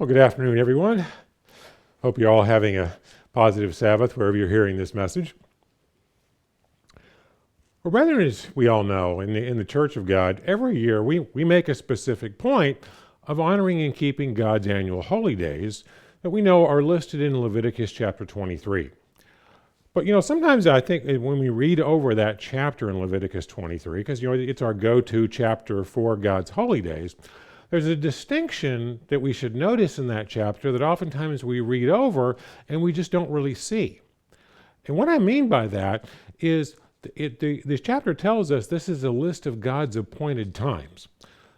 Well, good afternoon, everyone. Hope you're all having a positive Sabbath wherever you're hearing this message. Well, brethren, as we all know, in the Church of God, every year we make a specific point of honoring and keeping God's annual holy days that we know are listed in Leviticus chapter 23. But, sometimes I think when we read over that chapter in Leviticus 23, because, it's our go-to chapter for God's holy days, there's a distinction that we should notice in that chapter that oftentimes we read over and we just don't really see. And what I mean by that is this chapter tells us this is a list of God's appointed times.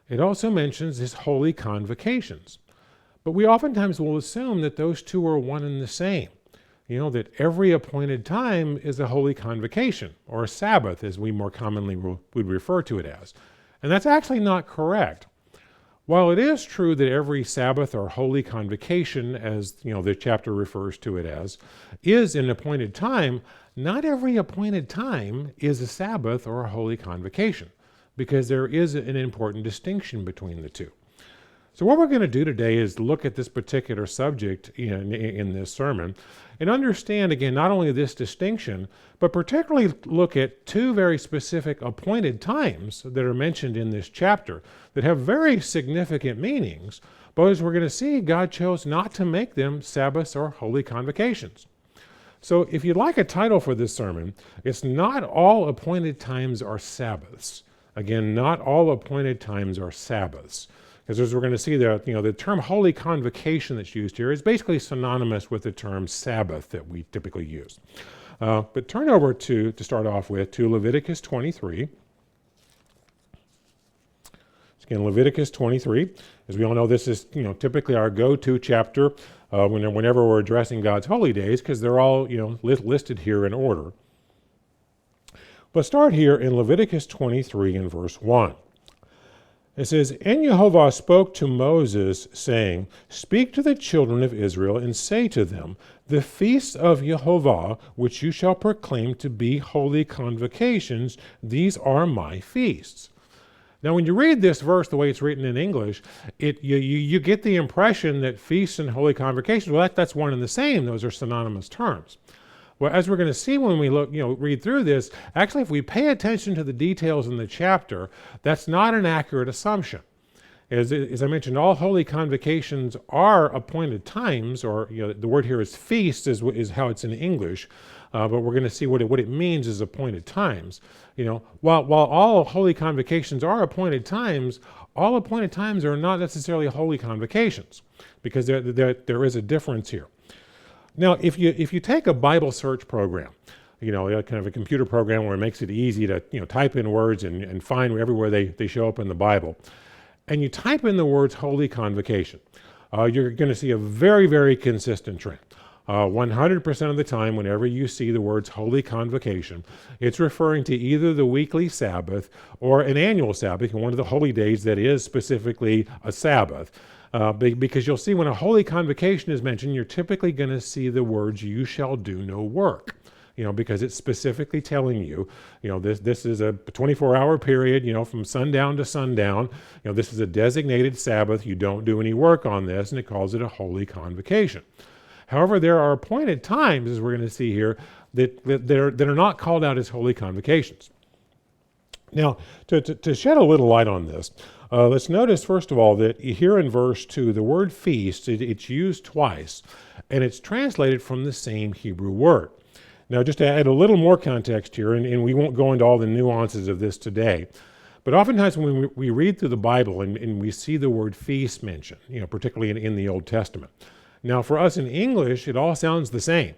It also mentions his holy convocations. But we oftentimes will assume that those two are one and the same. That every appointed time is a holy convocation, or a Sabbath, as we more commonly would refer to it as. And that's actually not correct. While it is true that every Sabbath or holy convocation, as the chapter refers to it as, is an appointed time, not every appointed time is a Sabbath or a holy convocation, because there is an important distinction between the two. So what we're going to do today is look at this particular subject in this sermon and understand, again, not only this distinction, but particularly look at two very specific appointed times that are mentioned in this chapter that have very significant meanings, but as we're going to see, God chose not to make them Sabbaths or holy convocations. So if you'd like a title for this sermon, it's Not All Appointed Times Are Sabbaths. Again, not all appointed times are Sabbaths. Because as we're going to see, the term holy convocation that's used here is basically synonymous with the term Sabbath that we typically use. But turn over to start off with, to Leviticus 23. Again, Leviticus 23. As we all know, this is typically our go-to chapter whenever we're addressing God's holy days, because they're all listed here in order. Let's start here in Leviticus 23 and verse 1. It says, And Jehovah spoke to Moses, saying, Speak to the children of Israel, and say to them, The feasts of Jehovah, which you shall proclaim to be holy convocations, these are my feasts. Now, when you read this verse the way it's written in English, you get the impression that feasts and holy convocations, well, that's one and the same. Those are synonymous terms. Well, as we're going to see when we read through this, actually, if we pay attention to the details in the chapter, that's not an accurate assumption. As I mentioned, all holy convocations are appointed times, or the word here is feast, is how it's in English, but we're going to see what it means is appointed times. While all holy convocations are appointed times, all appointed times are not necessarily holy convocations, because there is a difference here. Now, if you take a Bible search program, kind of a computer program where it makes it easy to type in words and find everywhere they show up in the Bible, and you type in the words holy convocation, you're going to see a very, very consistent trend. 100% of the time, whenever you see the words holy convocation, it's referring to either the weekly Sabbath or an annual Sabbath, one of the holy days that is specifically a Sabbath. Because you'll see when a holy convocation is mentioned, you're typically going to see the words, you shall do no work, because it's specifically telling you, this is a 24-hour period, from sundown to sundown. This is a designated Sabbath. You don't do any work on this, and it calls it a holy convocation. However, there are appointed times, as we're going to see here, that are not called out as holy convocations. Now, to shed a little light on this, let's notice, first of all, that here in verse 2, the word feast, it's used twice, and it's translated from the same Hebrew word. Now, just to add a little more context here, and we won't go into all the nuances of this today, but oftentimes when we read through the Bible and we see the word feast mentioned, particularly in the Old Testament. Now, for us in English, it all sounds the same.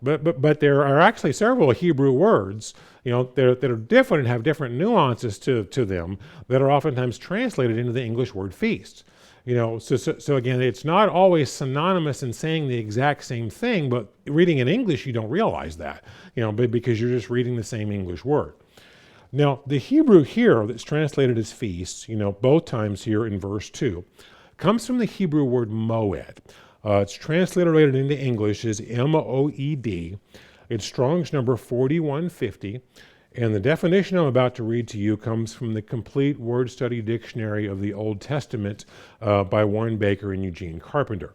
But there are actually several Hebrew words, that are different and have different nuances to them that are oftentimes translated into the English word feast. So again, it's not always synonymous in saying the exact same thing, but reading in English, you don't realize that, because you're just reading the same English word. Now, the Hebrew here that's translated as feasts, both times here in verse 2, comes from the Hebrew word moed. It's transliterated into English as M-O-E-D. It's Strong's number 4150, And the definition I'm about to read to you comes from the Complete Word Study Dictionary of the Old Testament by Warren Baker and Eugene Carpenter.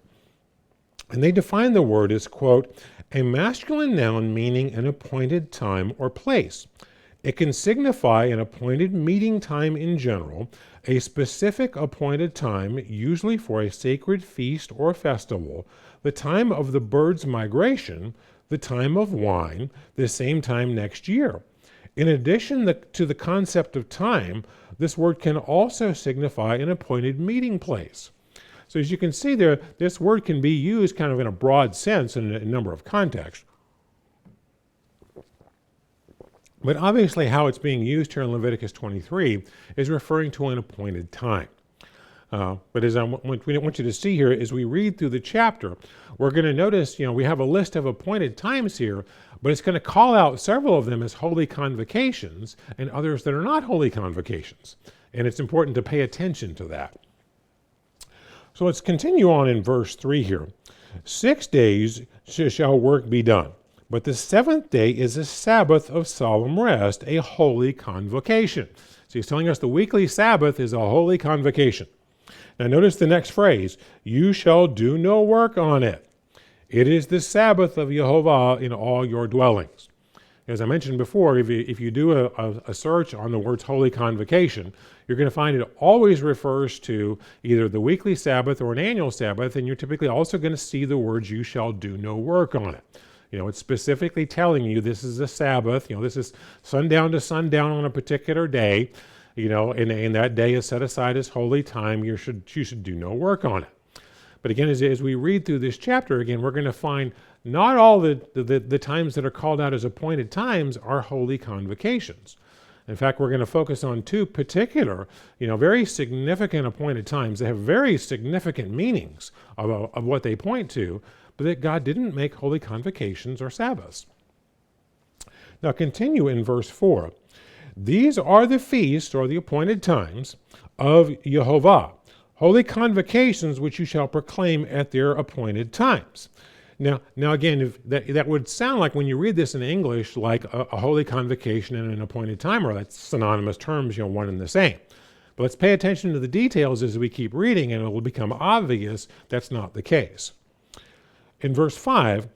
And they define the word as, quote, a masculine noun meaning an appointed time or place. It can signify an appointed meeting time in general, a specific appointed time, usually for a sacred feast or festival, the time of the bird's migration, the time of wine, the same time next year. In addition to the concept of time, this word can also signify an appointed meeting place. So as you can see there, this word can be used kind of in a broad sense in a number of contexts. But obviously how it's being used here in Leviticus 23 is referring to an appointed time. But as we want you to see here, as we read through the chapter, we're going to notice, we have a list of appointed times here, but it's going to call out several of them as holy convocations and others that are not holy convocations. And it's important to pay attention to that. So let's continue on in verse 3 here. 6 days shall work be done, but the seventh day is a Sabbath of solemn rest, a holy convocation. So he's telling us the weekly Sabbath is a holy convocation. Now notice the next phrase, you shall do no work on it. It is the Sabbath of Jehovah in all your dwellings. As I mentioned before, if you do a search on the words holy convocation, you're going to find it always refers to either the weekly Sabbath or an annual Sabbath, and you're typically also going to see the words you shall do no work on it. It's specifically telling you this is a Sabbath, this is sundown to sundown on a particular day, and that day is set aside as holy time. You should do no work on it. But again, as we read through this chapter, again, we're going to find not all the times that are called out as appointed times are holy convocations. In fact, we're going to focus on two particular, very significant appointed times that have very significant meanings of what they point to, but that God didn't make holy convocations or Sabbaths. Now continue in verse 4. These are the feasts or the appointed times of Jehovah, holy convocations which you shall proclaim at their appointed times. Now again, if that would sound like when you read this in English, like a holy convocation and an appointed time, or that's synonymous terms, one and the same. But let's pay attention to the details as we keep reading, and it will become obvious that's not the case. In verse 5,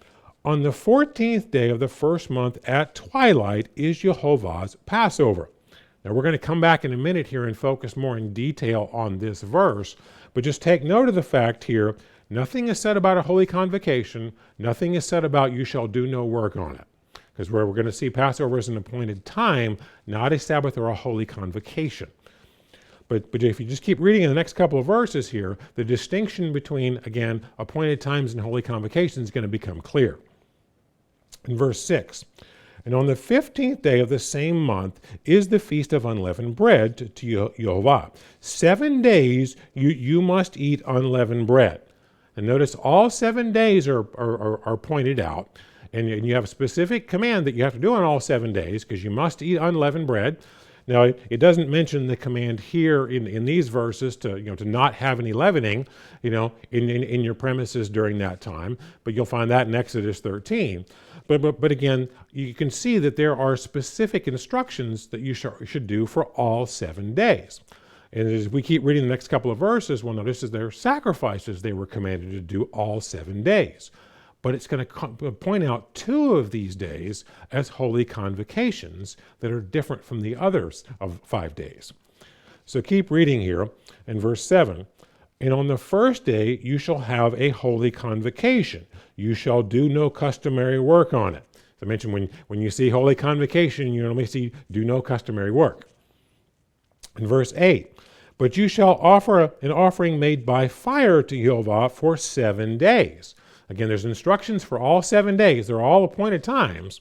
on the 14th day of the first month at twilight is Jehovah's Passover. Now we're going to come back in a minute here and focus more in detail on this verse, but just take note of the fact here, nothing is said about a holy convocation, nothing is said about you shall do no work on it. Because we're going to see Passover as an appointed time, not a Sabbath or a holy convocation. But if you just keep reading in the next couple of verses here, the distinction between, again, appointed times and holy convocations is going to become clear. In verse 6, and on the 15th day of the same month is the feast of unleavened bread to Jehovah. 7 days you must eat unleavened bread. And notice all 7 days are pointed out, and you have a specific command that you have to do on all 7 days because you must eat unleavened bread. Now, it doesn't mention the command here in these verses to not have any leavening, in your premises during that time, but you'll find that in Exodus 13. But again, you can see that there are specific instructions that you should do for all 7 days. And as we keep reading the next couple of verses, we'll notice that there are sacrifices they were commanded to do all 7 days. But it's going to point out 2 of these days as holy convocations that are different from the others of 5 days. So keep reading here in verse 7. And on the first day you shall have a holy convocation. You shall do no customary work on it. As I mentioned, when you see holy convocation, you normally see do no customary work. In verse 8, but you shall offer an offering made by fire to Jehovah for 7 days. Again, there's instructions for all 7 days. They're all appointed times.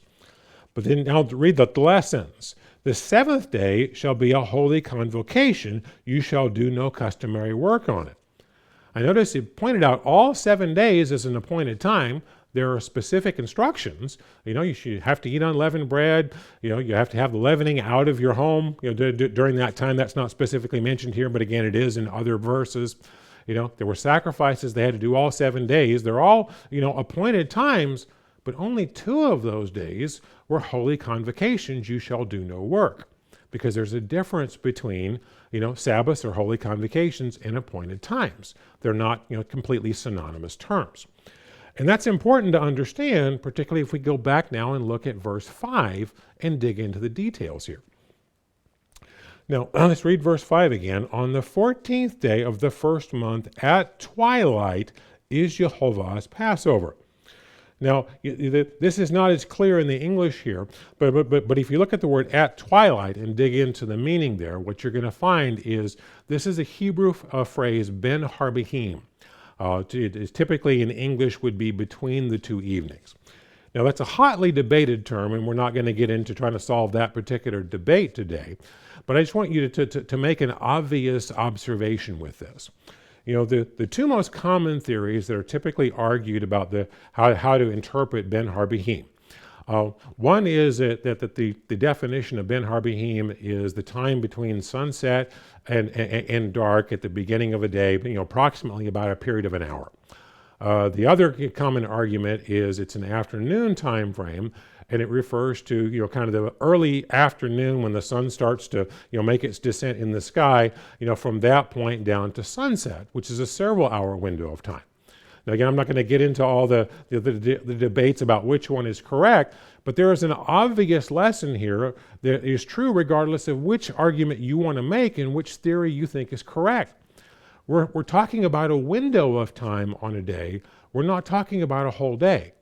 But then now read the last sentence. The seventh day shall be a holy convocation. You shall do no customary work on it. I notice it pointed out all 7 days as an appointed time. There are specific instructions. You should have to eat unleavened bread. You have to have the leavening out of your home during that time. That's not specifically mentioned here, but again, it is in other verses. There were sacrifices they had to do all 7 days. They're all, appointed times, but only 2 of those days were holy convocations. You shall do no work, because there's a difference between, Sabbaths or holy convocations and appointed times. They're not, completely synonymous terms. And that's important to understand, particularly if we go back now and look at verse 5 and dig into the details here. Now, let's read verse 5 again. On the 14th day of the first month at twilight is Jehovah's Passover. Now, this is not as clear in the English here, but if you look at the word at twilight and dig into the meaning there, what you're going to find is this is a Hebrew phrase, ben harbihim. It typically in English would be between the 2 evenings. Now, that's a hotly debated term, and we're not going to get into trying to solve that particular debate today. But I just want you to make an obvious observation with this. The 2 most common theories that are typically argued about how to interpret Ben Harbihim. One is that the definition of Ben Harbihim is the time between sunset and dark at the beginning of a day, approximately about a period of an hour. The other common argument is it's an afternoon time frame, and it refers to, kind of the early afternoon when the sun starts to, make its descent in the sky, from that point down to sunset, which is a several hour window of time. Now, again, I'm not going to get into all the debates about which one is correct, but there is an obvious lesson here that is true regardless of which argument you want to make and which theory you think is correct. We're talking about a window of time on a day. We're not talking about a whole day.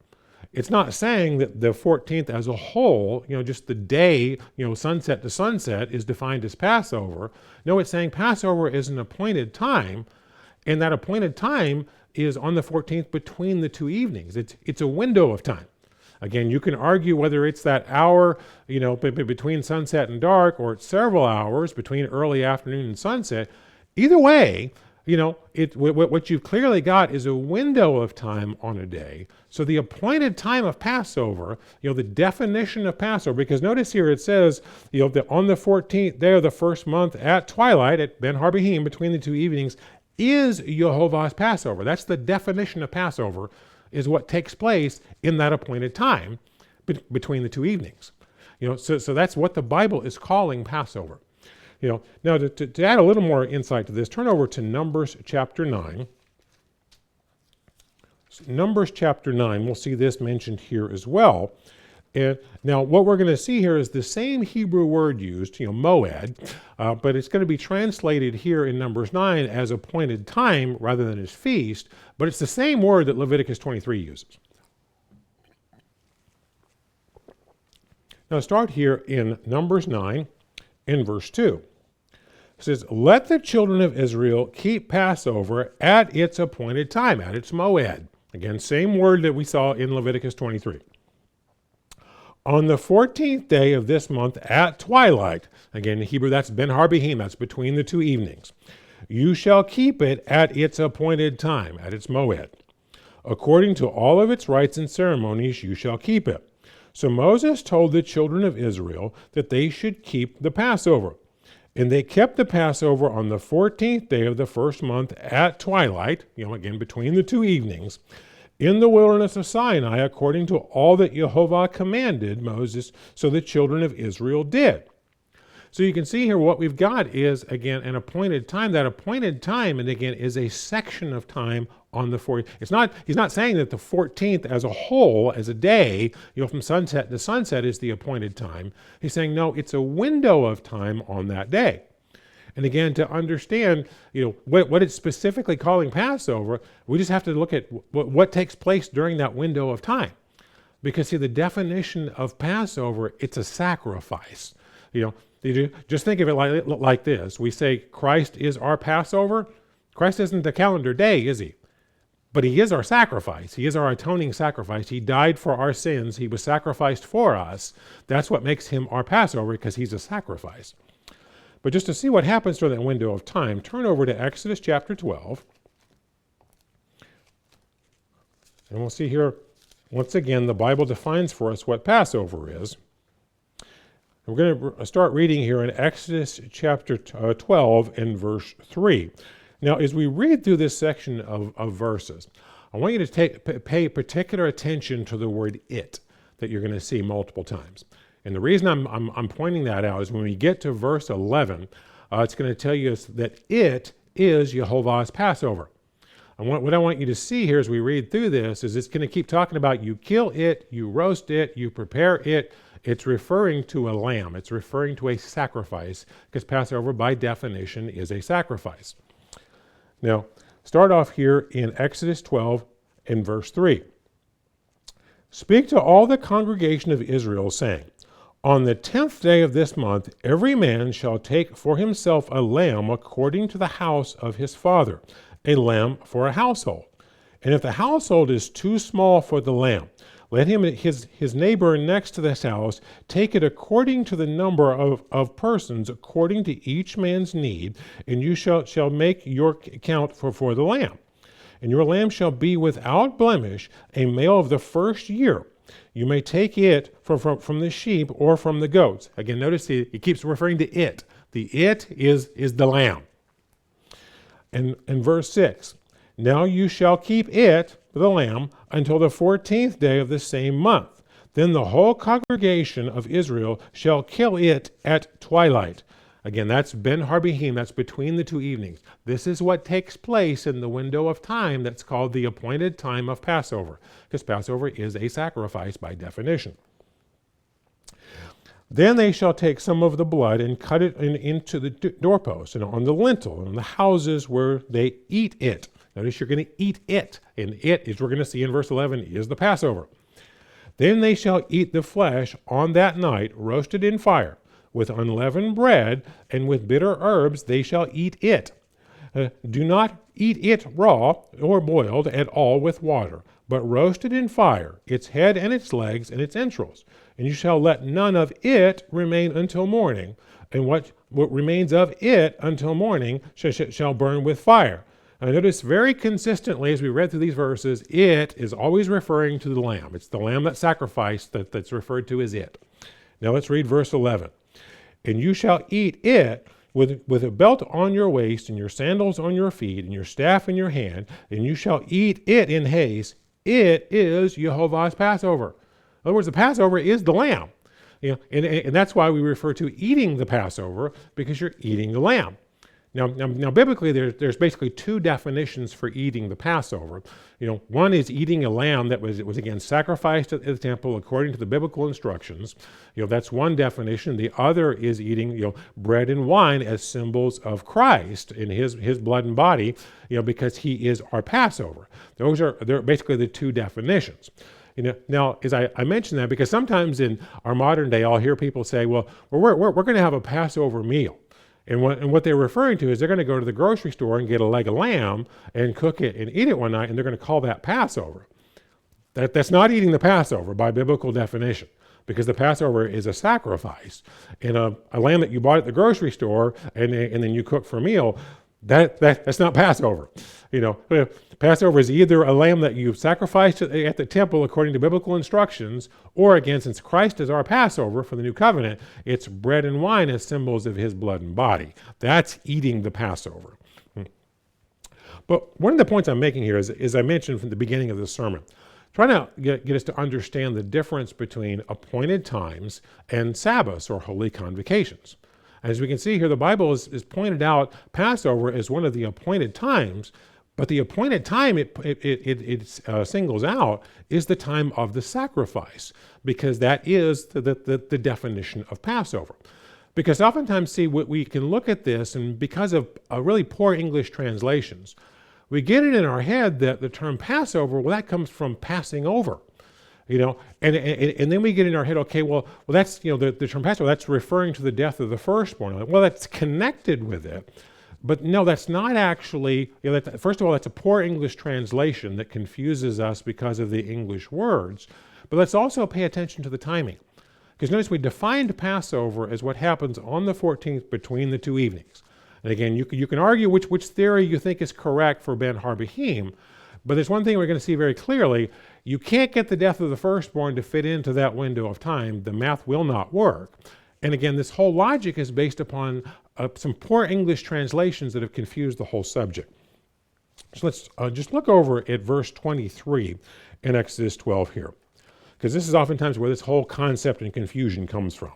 It's not saying that the 14th as a whole, just the day, sunset to sunset is defined as Passover. No, it's saying Passover is an appointed time, and that appointed time is on the 14th between the 2 evenings. It's a window of time. Again, you can argue whether it's that hour, between sunset and dark, or it's several hours between early afternoon and sunset. Either way, what you've clearly got is a window of time on a day. So the appointed time of Passover, the definition of Passover, because notice here it says, that on the 14th day of the first month at twilight, at Ben Harbihim, between the 2 evenings, is Jehovah's Passover. That's the definition of Passover, is what takes place in that appointed time between the 2 evenings. So that's what the Bible is calling Passover. Now to add a little more insight to this, turn over to Numbers chapter 9. Numbers chapter 9, we'll see this mentioned here as well. And now what we're going to see here is the same Hebrew word used, moed, but it's going to be translated here in Numbers 9 as appointed time rather than as feast, but it's the same word that Leviticus 23 uses. Now start here in Numbers 9 in verse 2. It says, let the children of Israel keep Passover at its appointed time, at its moed. Again, same word that we saw in Leviticus 23. On the 14th day of this month at twilight, again in Hebrew that's Ben Harbihim, that's between the 2 evenings, you shall keep it at its appointed time, at its moed. According to all of its rites and ceremonies, you shall keep it. So Moses told the children of Israel that they should keep the Passover. And they kept the Passover on the 14th day of the first month at twilight, again, between the 2 evenings, in the wilderness of Sinai, according to all that Jehovah commanded Moses, so the children of Israel did. So you can see here what we've got is, again, an appointed time. That appointed time, and again, is a section of time on the 14th. He's not saying that the 14th as a whole, as a day, from sunset to sunset is the appointed time. He's saying, no, it's a window of time on that day. And again, to understand, what it's specifically calling Passover, we just have to look at what takes place during that window of time. Because see, the definition of Passover, it's a sacrifice. Just think of it like this. We say Christ is our Passover. Christ isn't the calendar day, is he? But he is our sacrifice. He is our atoning sacrifice. He died for our sins. He was sacrificed for us. That's what makes him our Passover, because he's a sacrifice. But just to see what happens during that window of time, turn over to Exodus chapter 12. And we'll see here, once again, the Bible defines for us what Passover is. We're going to start reading here in Exodus chapter 12 and verse 3. Now, as we read through this section of verses, I want you to pay particular attention to the word it that you're going to see multiple times. And the reason I'm pointing that out is when we get to verse 11, it's going to tell you that it is Jehovah's Passover. And what I want you to see here as we read through this is it's going to keep talking about you kill it, you roast it, you prepare it. It's referring to a lamb. It's referring to a sacrifice, because Passover by definition is a sacrifice. Now, start off here in Exodus 12 and verse 3. Speak to all the congregation of Israel, saying, on the 10th day of this month, every man shall take for himself a lamb according to the house of his father, a lamb for a household. And if the household is too small for the lamb, let him and his neighbor next to this house take it according to the number of persons, according to each man's need, and you shall make your count for the lamb. And your lamb shall be without blemish, a male of the first year. You may take it from the sheep or from the goats. Again, notice he keeps referring to it. The it is the lamb. And in verse 6, now you shall keep it, the lamb, until the 14th day of the same month. Then the whole congregation of Israel shall kill it at twilight. Again, that's Ben Harbihim, that's between the two evenings. This is what takes place in the window of time that's called the appointed time of Passover, because Passover is a sacrifice by definition. Then they shall take some of the blood and cut it into the doorposts and on the lintel and the houses where they eat it. Notice you're going to eat it, and it, as we're going to see in verse 11, is the Passover. Then they shall eat the flesh on that night, roasted in fire, with unleavened bread, and with bitter herbs they shall eat it. Do not eat it raw or boiled at all with water, but roasted in fire, its head and its legs and its entrails. And you shall let none of it remain until morning, and what remains of it until morning shall burn with fire. I notice very consistently as we read through these verses, it is always referring to the lamb. It's the lamb that sacrificed that's referred to as it. Now let's read verse 11. And you shall eat it with a belt on your waist, and your sandals on your feet, and your staff in your hand, and you shall eat it in haste. It is Jehovah's Passover. In other words, the Passover is the lamb. And that's why we refer to eating the Passover, because you're eating the lamb. Now biblically, there's basically two definitions for eating the Passover. One is eating a lamb that was again sacrificed at the temple according to the biblical instructions. That's one definition. The other is eating bread and wine as symbols of Christ in his blood and body, because he is our Passover. They're basically the two definitions. Now, as I mention that because sometimes in our modern day, I'll hear people say, well, we're going to have a Passover meal. And what they're referring to is they're going to go to the grocery store and get a leg of lamb and cook it and eat it one night, and they're going to call that Passover. That's not eating the Passover by biblical definition, because the Passover is a sacrifice. And a lamb that you bought at the grocery store and then you cook for a meal, that's not Passover. Passover is either a lamb that you've sacrificed at the temple according to biblical instructions, or again, since Christ is our Passover for the new covenant, it's bread and wine as symbols of his blood and body. That's eating the Passover. But one of the points I'm making here is I mentioned from the beginning of this sermon, trying to get us to understand the difference between appointed times and Sabbaths or holy convocations. As we can see here, the Bible is pointed out Passover as one of the appointed times, but the appointed time it singles out is the time of the sacrifice, because that is the definition of Passover. Because oftentimes, see, we can look at this, and because of really poor English translations, we get it in our head that the term Passover, well, that comes from passing over. And then we get in our head, okay, well that's, the term Passover, that's referring to the death of the firstborn. Well, that's connected with it. But no, that's not actually, first of all, that's a poor English translation that confuses us because of the English words. But let's also pay attention to the timing. Because notice we defined Passover as what happens on the 14th between the two evenings. And again, you can argue which theory you think is correct for Ben Harbihim, but there's one thing we're going to see very clearly. You can't get the death of the firstborn to fit into that window of time. The math will not work. And again, this whole logic is based upon some poor English translations that have confused the whole subject. So let's just look over at verse 23 in Exodus 12 here, because this is oftentimes where this whole concept and confusion comes from.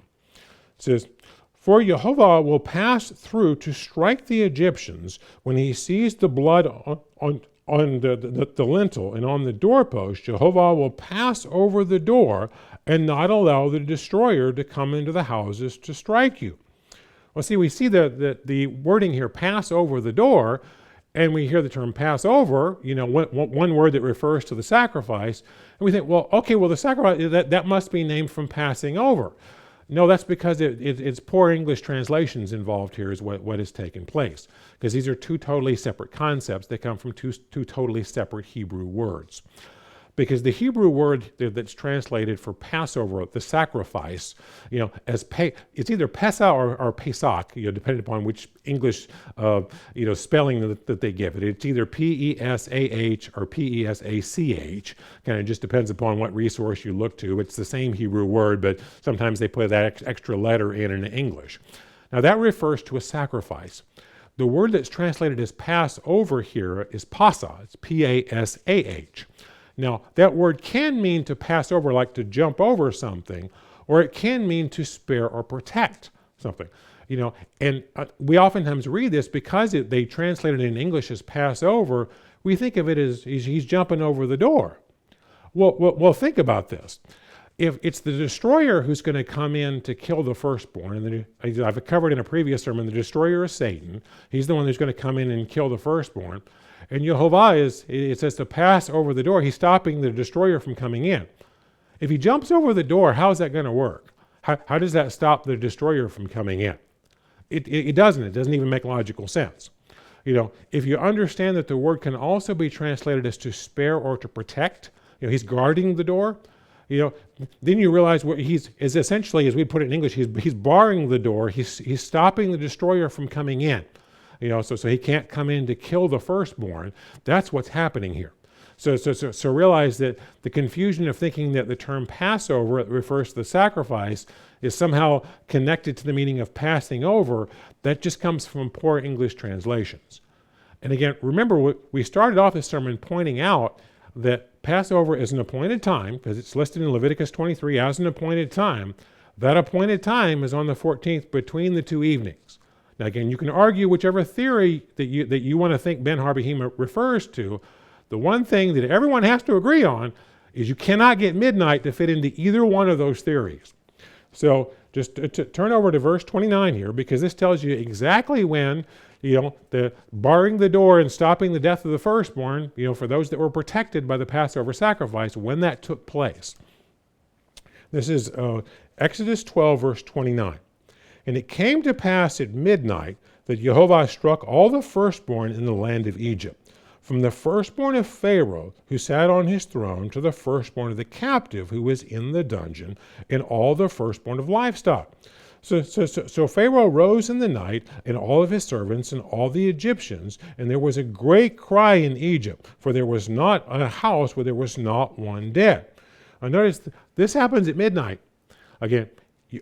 It says, "For Jehovah will pass through to strike the Egyptians when he sees the blood on the lintel and on the doorpost. Jehovah will pass over the door and not allow the destroyer to come into the houses to strike you." Well, see, we see the wording here, pass over the door, and we hear the term Passover, one word that refers to the sacrifice, and we think, well, okay, well, the sacrifice, that must be named from passing over. No, that's because it's poor English translations involved here is what has taken place, because these are two totally separate concepts. They come from two totally separate Hebrew words. Because the Hebrew word that's translated for Passover, the sacrifice, it's either Pesach or Pesach, depending upon which English, spelling that they give it. It's either P-E-S-A-H or P-E-S-A-C-H. Kind of just depends upon what resource you look to. It's the same Hebrew word, but sometimes they put that extra letter in English. Now that refers to a sacrifice. The word that's translated as Passover here is Pasa. It's P-A-S-A-H. Now, that word can mean to pass over, like to jump over something, or it can mean to spare or protect something. And we oftentimes read this because they translate it in English as pass over. We think of it as he's jumping over the door. Well, think about this. If it's the destroyer who's going to come in to kill the firstborn, and I've covered in a previous sermon, the destroyer is Satan. He's the one who's going to come in and kill the firstborn. And Jehovah it says to pass over the door. He's stopping the destroyer from coming in. If he jumps over the door, how's that going to work? How does that stop the destroyer from coming in? It doesn't. It doesn't even make logical sense. If you understand that the word can also be translated as to spare or to protect, he's guarding the door, then you realize what he's essentially, as we put it in English, he's barring the door. He's stopping the destroyer from coming in. So he can't come in to kill the firstborn. That's what's happening here. So realize that the confusion of thinking that the term Passover refers to the sacrifice is somehow connected to the meaning of passing over. That just comes from poor English translations. And again, remember, we started off this sermon pointing out that Passover is an appointed time, because it's listed in Leviticus 23 as an appointed time. That appointed time is on the 14th between the two evenings. Now again, you can argue whichever theory that you want to think Ben Har-Behima refers to. The one thing that everyone has to agree on is you cannot get midnight to fit into either one of those theories. So just to turn over to verse 29 here, because this tells you exactly when, the barring the door and stopping the death of the firstborn, for those that were protected by the Passover sacrifice, when that took place. This is Exodus 12, verse 29. "And it came to pass at midnight that Jehovah struck all the firstborn in the land of Egypt, from the firstborn of Pharaoh who sat on his throne to the firstborn of the captive who was in the dungeon, and all the firstborn of livestock. So Pharaoh rose in the night, and all of his servants and all the Egyptians, and there was a great cry in Egypt, for there was not a house where there was not one dead." Now notice this happens at midnight. Again,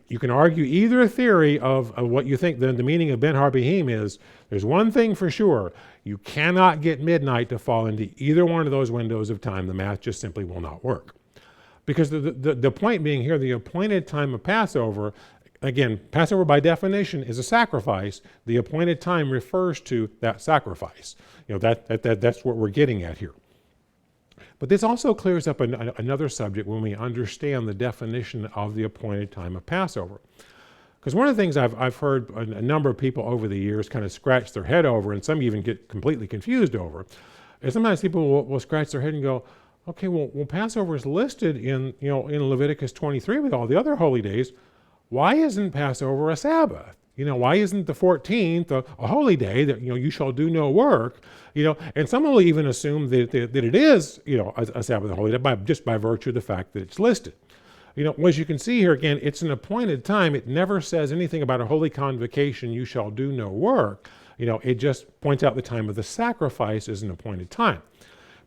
you can argue either theory of what you think the meaning of Ben Har-Behim is. There's one thing for sure. You cannot get midnight to fall into either one of those windows of time. The math just simply will not work. Because the point being here, the appointed time of Passover, again, Passover by definition is a sacrifice. The appointed time refers to that sacrifice. That's what we're getting at here. But this also clears up another subject when we understand the definition of the appointed time of Passover. Because one of the things I've heard a number of people over the years kind of scratch their head over, and some even get completely confused over, is sometimes people will scratch their head and go, okay, well Passover is listed in Leviticus 23 with all the other holy days. Why isn't Passover a Sabbath? Why isn't the 14th a holy day that, you shall do no work? And some will even assume that it is, a Sabbath, a holy day, just by virtue of the fact that it's listed. As you can see here, again, it's an appointed time. It never says anything about a holy convocation, you shall do no work. It just points out the time of the sacrifice is an appointed time.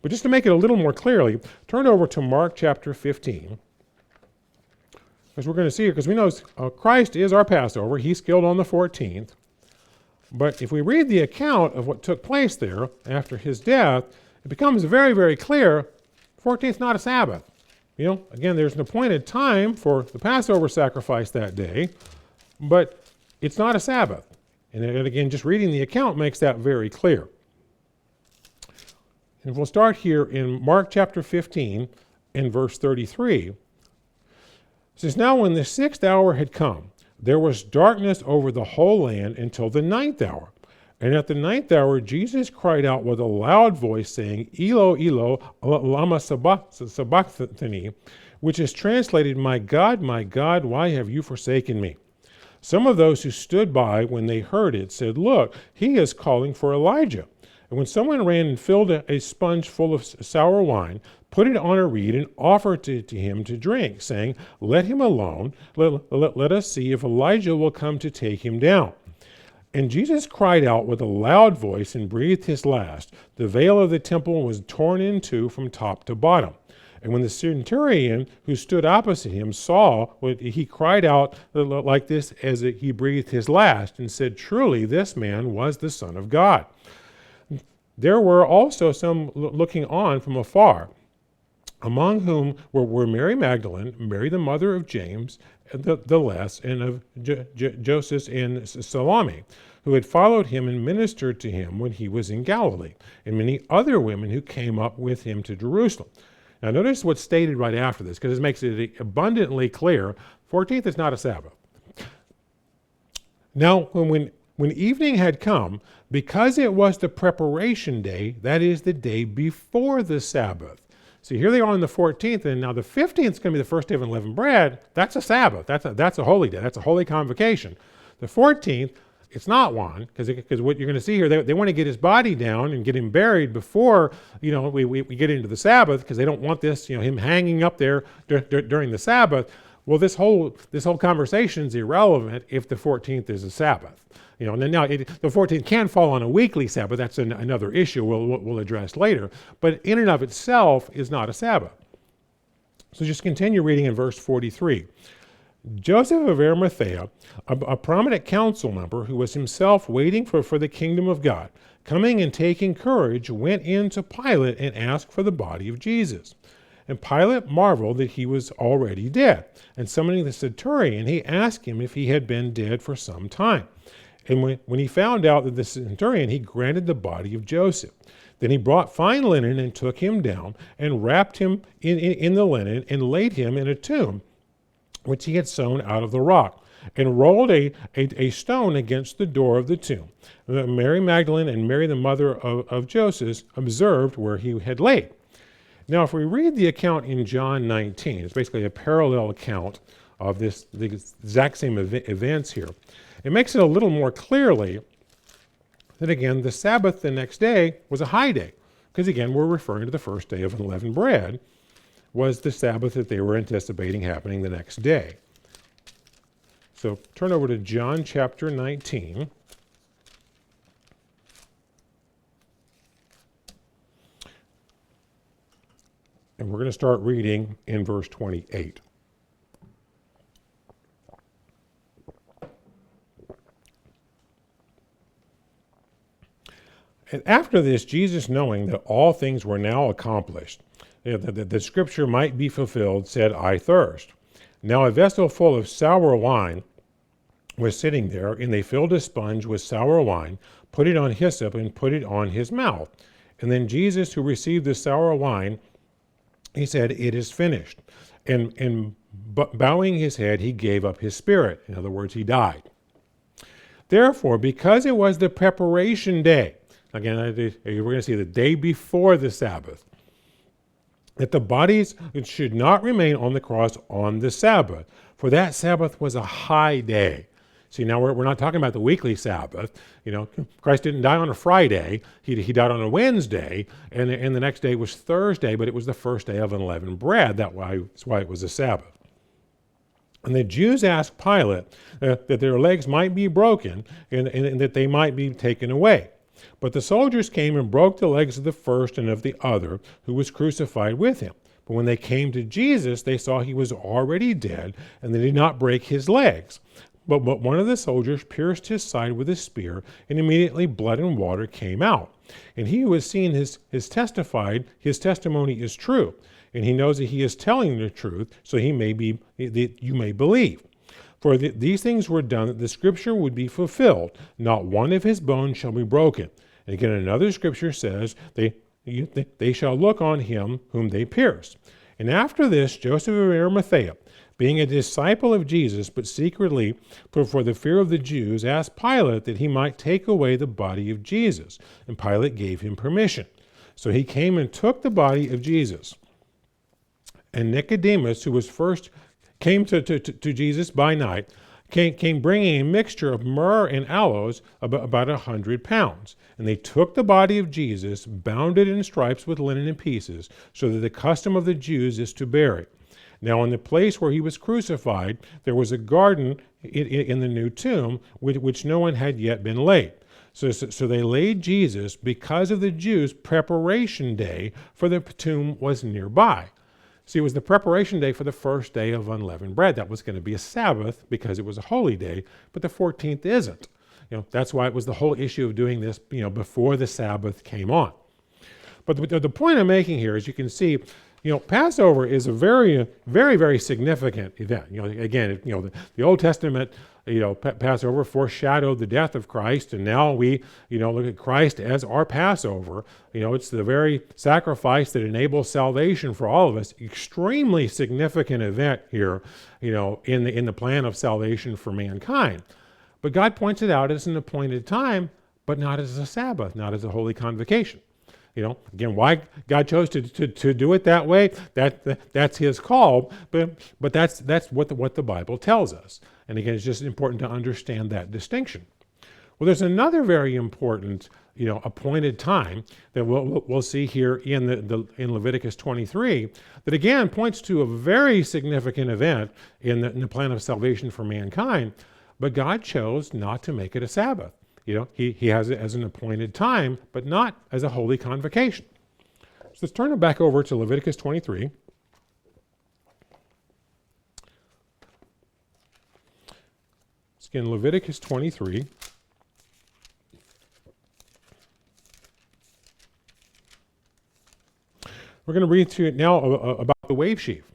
But just to make it a little more clearly, turn over to Mark chapter 15. As we're going to see here, because we know Christ is our Passover. He's killed on the 14th. But if we read the account of what took place there after his death, it becomes very, very clear 14th is not a Sabbath. Again, there's an appointed time for the Passover sacrifice that day, but it's not a Sabbath. And again, just reading the account makes that very clear. And we'll start here in Mark chapter 15 and verse 33. It says, "Now when the 6th hour had come, there was darkness over the whole land until the 9th hour. And at the 9th hour, Jesus cried out with a loud voice, saying, Elo, Elo, lama sabachthani, which is translated, my God, why have you forsaken me? Some of those who stood by when they heard it said, Look, he is calling for Elijah. And when someone ran and filled a sponge full of sour wine, put it on a reed and offered it to him to drink, saying, Let him alone. Let us see if Elijah will come to take him down. And Jesus cried out with a loud voice and breathed his last. The veil of the temple was torn in two from top to bottom. And when the centurion who stood opposite him saw what he cried out like this as he breathed his last and said, Truly, this man was the Son of God. There were also some looking on from afar, among whom were Mary Magdalene, Mary the mother of James, the less, and of Joseph and Salome, who had followed him and ministered to him when he was in Galilee, and many other women who came up with him to Jerusalem. Now notice what's stated right after this, because it makes it abundantly clear, 14th is not a Sabbath. Now, when evening had come, because it was the preparation day, that is the day before the Sabbath. See, here they are on the 14th, and now the 15th is going to be the first day of unleavened bread. That's a Sabbath. That's a holy day. That's a holy convocation. The 14th, it's not one, because what you're going to see here, they want to get his body down and get him buried before, we get into the Sabbath, because they don't want this, him hanging up there during the Sabbath. Well, this whole conversation is irrelevant if the 14th is a Sabbath. And then now the 14th can fall on a weekly Sabbath. That's another issue we'll address later. But in and of itself is not a Sabbath. So just continue reading in verse 43. Joseph of Arimathea, a prominent council member who was himself waiting for the kingdom of God, coming and taking courage, went in to Pilate and asked for the body of Jesus. And Pilate marveled that he was already dead. And summoning the centurion, he asked him if he had been dead for some time. And when he found out that the centurion, he granted the body of Joseph. Then he brought fine linen and took him down and wrapped him in the linen and laid him in a tomb, which he had sewn out of the rock, and rolled a stone against the door of the tomb. Mary Magdalene and Mary the mother of Joseph observed where he had laid. Now, if we read the account in John 19, it's basically a parallel account of the exact same events here. It makes it a little more clearly that, again, the Sabbath the next day was a high day, because, again, we're referring to the first day of unleavened bread was the Sabbath that they were anticipating happening the next day. So turn over to John chapter 19. And we're going to start reading in verse 28. And after this, Jesus, knowing that all things were now accomplished, that the scripture might be fulfilled, said, I thirst. Now a vessel full of sour wine was sitting there, and they filled a sponge with sour wine, put it on hyssop, and put it on his mouth. And then Jesus, who received the sour wine, he said, It is finished. And bowing his head, he gave up his spirit. In other words, he died. Therefore, because it was the preparation day, again, we're going to see the day before the Sabbath, that the bodies should not remain on the cross on the Sabbath, for that Sabbath was a high day. See, now we're not talking about the weekly Sabbath. Christ didn't die on a Friday. He died on a Wednesday, and the next day was Thursday, but it was the first day of unleavened bread. That's why it was a Sabbath. And the Jews asked Pilate that their legs might be broken and that they might be taken away. But the soldiers came and broke the legs of the first and of the other, who was crucified with him. But when they came to Jesus, they saw he was already dead, and they did not break his legs. But one of the soldiers pierced his side with a spear, and immediately blood and water came out. And he who has seen his testified, his testimony is true, and he knows that he is telling the truth, so you may believe. For these things were done that the scripture would be fulfilled. Not one of his bones shall be broken. And again, another scripture says, they shall look on him whom they pierced. And after this, Joseph of Arimathea, being a disciple of Jesus, but secretly for the fear of the Jews, asked Pilate that he might take away the body of Jesus. And Pilate gave him permission. So he came and took the body of Jesus. And Nicodemus, who was first came to Jesus by night, came bringing a mixture of myrrh and aloes, about 100 pounds. And they took the body of Jesus, bound it in stripes with linen in pieces, so that the custom of the Jews is to bury. Now in the place where he was crucified, there was a garden in the new tomb, which no one had yet been laid. So they laid Jesus because of the Jews' preparation day, for the tomb was nearby. See, it was the preparation day for the first day of unleavened bread. That was going to be a Sabbath because it was a holy day, but the 14th isn't. That's why it was the whole issue of doing this, before the Sabbath came on. But the point I'm making here is you can see, Passover is a very, very, very significant event. Again, the Old Testament, Passover foreshadowed the death of Christ, and now we, look at Christ as our Passover. It's the very sacrifice that enables salvation for all of us. Extremely significant event here, in the plan of salvation for mankind. But God points it out as an appointed time, but not as a Sabbath, not as a holy convocation. Again, why God chose to do it that way, that's his call, but that's what the Bible tells us. And again, it's just important to understand that distinction. Well, there's another very important, appointed time that we'll see here in Leviticus 23 that again points to a very significant event in the plan of salvation for mankind, but God chose not to make it a Sabbath. He has it as an appointed time, but not as a holy convocation. So let's turn it back over to Leviticus 23. It's again Leviticus 23. We're going to read to you now about the wave sheaf.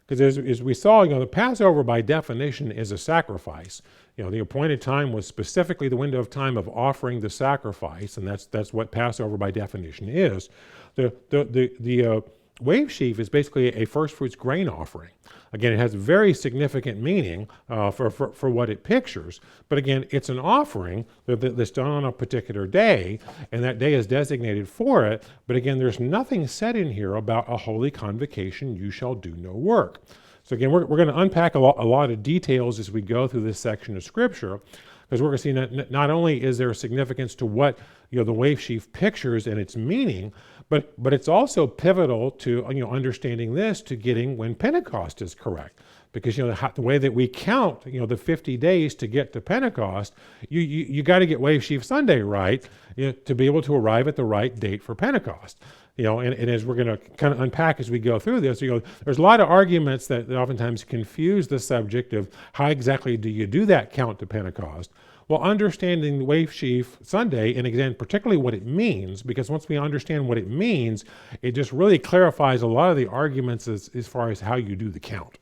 Because as we saw, the Passover by definition is a sacrifice. The appointed time was specifically the window of time of offering the sacrifice, and that's what Passover by definition is. The wave sheaf is basically a first fruits grain offering. Again, it has very significant meaning for what it pictures. But again, it's an offering that's done on a particular day, and that day is designated for it. But again, there's nothing said in here about a holy convocation, you shall do no work. So again, we're going to unpack a lot of details as we go through this section of Scripture, because we're going to see not only is there a significance to what the wave sheaf pictures and its meaning, but it's also pivotal to understanding this to getting when Pentecost is correct, because the way that we count the 50 days to get to Pentecost, you got to get Wave Sheaf Sunday right to be able to arrive at the right date for Pentecost. And as we're going to kind of unpack as we go through this, there's a lot of arguments that oftentimes confuse the subject of how exactly do you do that count to Pentecost. Well, understanding Wave Sheaf Sunday, and again, particularly what it means, because once we understand what it means, it just really clarifies a lot of the arguments as far as how you do the count.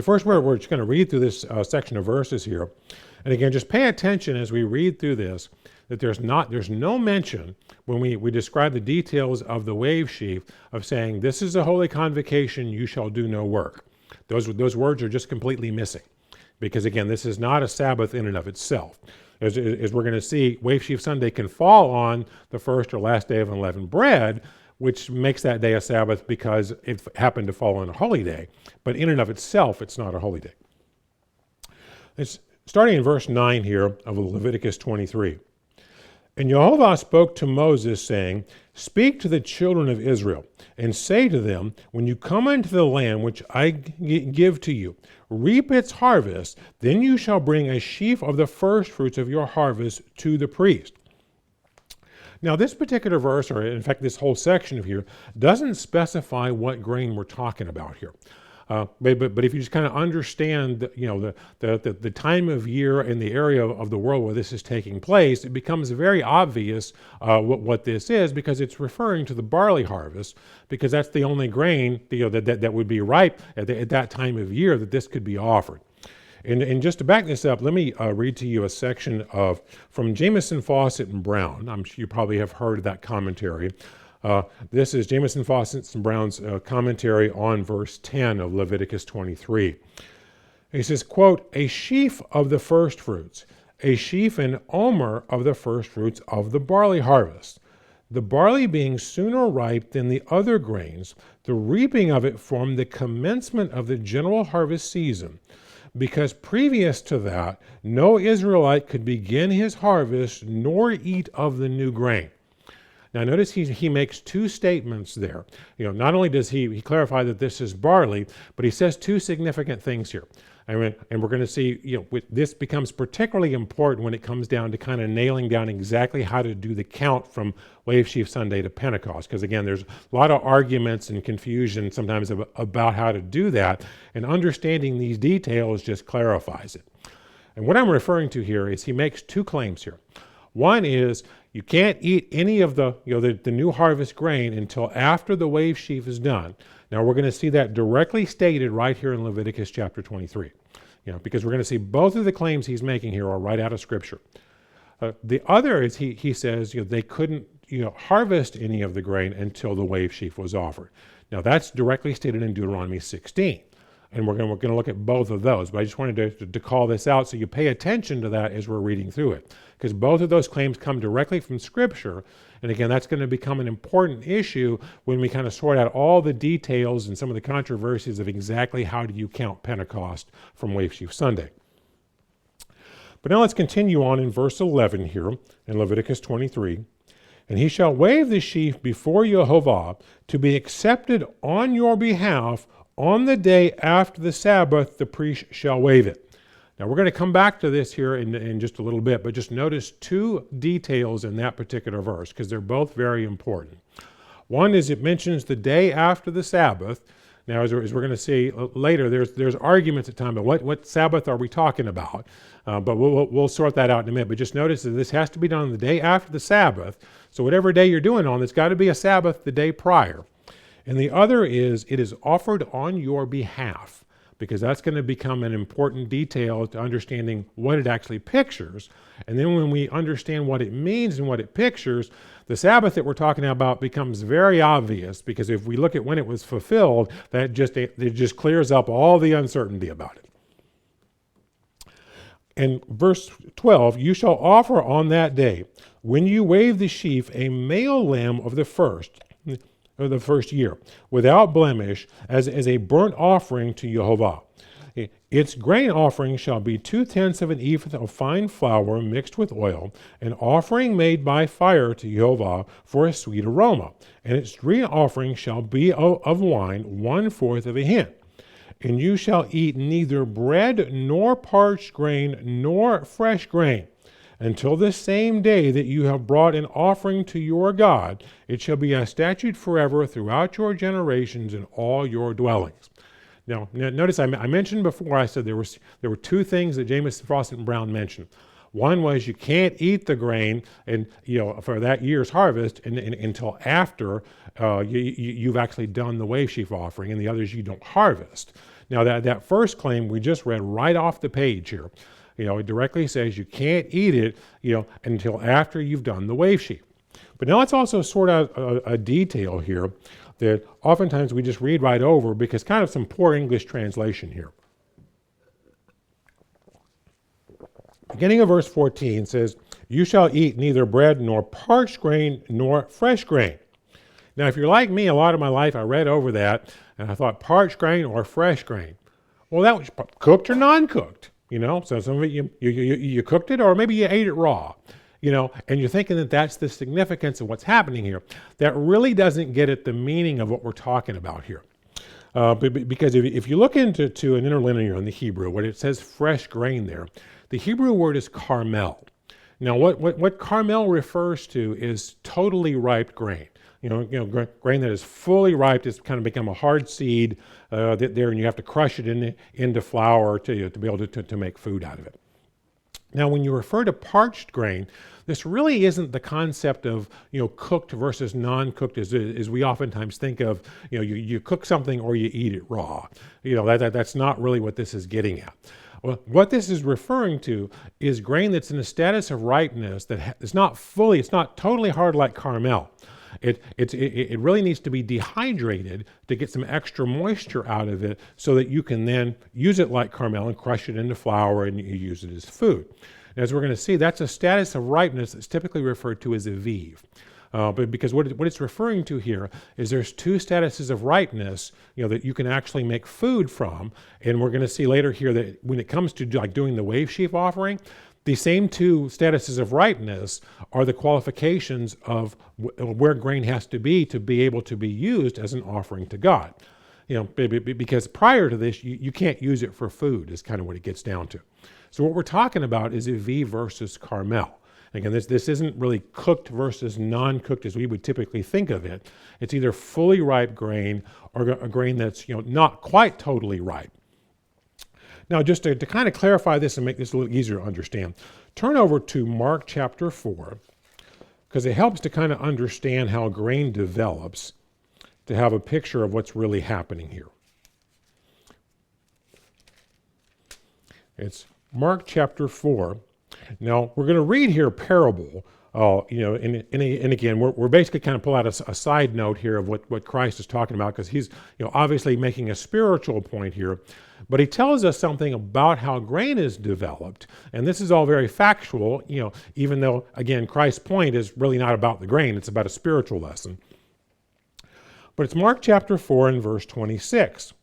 First, we're just going to read through this section of verses here. And again, just pay attention as we read through this, that there's no mention when we describe the details of the wave sheaf of saying, this is a holy convocation, you shall do no work. Those words are just completely missing, because again, this is not a Sabbath in and of itself. As we're going to see, Wave Sheaf Sunday can fall on the first or last day of unleavened bread, which makes that day a Sabbath because it happened to fall on a holy day. But in and of itself, it's not a holy day. It's starting in verse 9 here of Leviticus 23. And Jehovah spoke to Moses, saying, Speak to the children of Israel, and say to them, When you come into the land which I give to you, reap its harvest, then you shall bring a sheaf of the first fruits of your harvest to the priest. Now, this particular verse, or in fact this whole section of here, doesn't specify what grain we're talking about here. But if you just kind of understand, the time of year and the area of the world where this is taking place, it becomes very obvious what this is, because it's referring to the barley harvest, because that's the only grain that would be ripe at that time of year that this could be offered. And just to back this up, let me read to you a section from Jamieson, Fawcett, and Brown. I'm sure you probably have heard of that commentary. This is Jamieson, Fawcett, and Brown's commentary on verse 10 of Leviticus 23. He says, quote, "A sheaf of the first fruits, a sheaf and omer of the first fruits of the barley harvest. The barley being sooner ripe than the other grains, the reaping of it formed the commencement of the general harvest season, because previous to that, no Israelite could begin his harvest nor eat of the new grain." Now notice he makes two statements there. Not only does he clarify that this is barley, but he says two significant things here. And we're going to see, this becomes particularly important when it comes down to kind of nailing down exactly how to do the count from Wave Sheaf Sunday to Pentecost. Because again, there's a lot of arguments and confusion sometimes about how to do that, and understanding these details just clarifies it. And what I'm referring to here is he makes two claims here. One is you can't eat any of the new harvest grain until after the wave sheaf is done. Now we're going to see that directly stated right here in Leviticus chapter 23, because we're going to see both of the claims he's making here are right out of Scripture. The other is he says they couldn't harvest any of the grain until the wave sheaf was offered. Now that's directly stated in Deuteronomy 16. And we're going to look at both of those. But I just wanted to call this out so you pay attention to that as we're reading through it. Because both of those claims come directly from Scripture. And again, that's going to become an important issue when we kind of sort out all the details and some of the controversies of exactly how do you count Pentecost from Wave Sheaf Sunday. But now let's continue on in verse 11 here in Leviticus 23. "And he shall wave the sheaf before Jehovah to be accepted on your behalf. On the day after the Sabbath, the priest shall wave it." Now, we're going to come back to this here in just a little bit, but just notice two details in that particular verse, because they're both very important. One is it mentions the day after the Sabbath. Now, as we're going to see later, there's arguments at times about what Sabbath are we talking about, but we'll sort that out in a minute. But just notice that this has to be done the day after the Sabbath. So whatever day you're doing on, it's got to be a Sabbath the day prior. And the other is it is offered on your behalf, because that's going to become an important detail to understanding what it actually pictures. And then when we understand what it means and what it pictures, the Sabbath that we're talking about becomes very obvious, because if we look at when it was fulfilled, it just clears up all the uncertainty about it. And verse 12, "You shall offer on that day, when you wave the sheaf, a male lamb of the first year, without blemish, as a burnt offering to Jehovah. Its grain offering shall be 2/10 of an ephah of fine flour mixed with oil, an offering made by fire to Jehovah for a sweet aroma. And its drink offering shall be of wine 1/4 of a hin. And you shall eat neither bread nor parched grain nor fresh grain, until the same day that you have brought an offering to your God. It shall be a statute forever throughout your generations in all your dwellings." Now notice I mentioned before, I said there were two things that Jamieson, Fawcett, and Brown mentioned. One was you can't eat the grain and for that year's harvest until after you've actually done the wave sheaf offering, and the other is you don't harvest. Now that first claim we just read right off the page here. It directly says you can't eat it, until after you've done the wave sheaf. But now let's also sort out a detail here that oftentimes we just read right over, because kind of some poor English translation here. Beginning of verse 14 says, "You shall eat neither bread nor parched grain nor fresh grain." Now, if you're like me, a lot of my life I read over that and I thought parched grain or fresh grain. Well, that was cooked or non-cooked. So some of it you cooked it, or maybe you ate it raw, and you're thinking that that's the significance of what's happening here. That really doesn't get at the meaning of what we're talking about here. Because if you look into an interlinear in the Hebrew, when it says fresh grain there, the Hebrew word is carmel. Now, what Carmel refers to is totally ripe grain. Grain that is fully ripe. It's kind of become a hard seed there, and you have to crush it into flour to be able to make food out of it. Now, when you refer to parched grain, this really isn't the concept of cooked versus non-cooked as we oftentimes think of. You cook something or you eat it raw. That's not really what this is getting at. Well, what this is referring to is grain that's in a status of ripeness that is not fully, it's not totally hard like Carmel. It really needs to be dehydrated to get some extra moisture out of it so that you can then use it like Carmel and crush it into flour and you use it as food. And as we're going to see, that's a status of ripeness that's typically referred to as aviv. But because what it's referring to here is there's two statuses of ripeness, that you can actually make food from. And we're going to see later here that when it comes to like doing the wave sheaf offering, the same two statuses of ripeness are the qualifications of where grain has to be able to be used as an offering to God. Because prior to this, you can't use it for food is kind of what it gets down to. So what we're talking about is aviv versus Carmel. Again, this isn't really cooked versus non-cooked as we would typically think of it. It's either fully ripe grain or a grain that's not quite totally ripe. Now, just to kind of clarify this and make this a little easier to understand, turn over to Mark chapter 4, because it helps to kind of understand how grain develops, to have a picture of what's really happening here. It's Mark chapter 4. Now, we're going to read here a parable, and again, we're basically kind of pull out a side note here of what Christ is talking about, because he's obviously making a spiritual point here, but he tells us something about how grain is developed, and this is all very factual, even though, again, Christ's point is really not about the grain, it's about a spiritual lesson. But it's Mark chapter 4 and verse 26.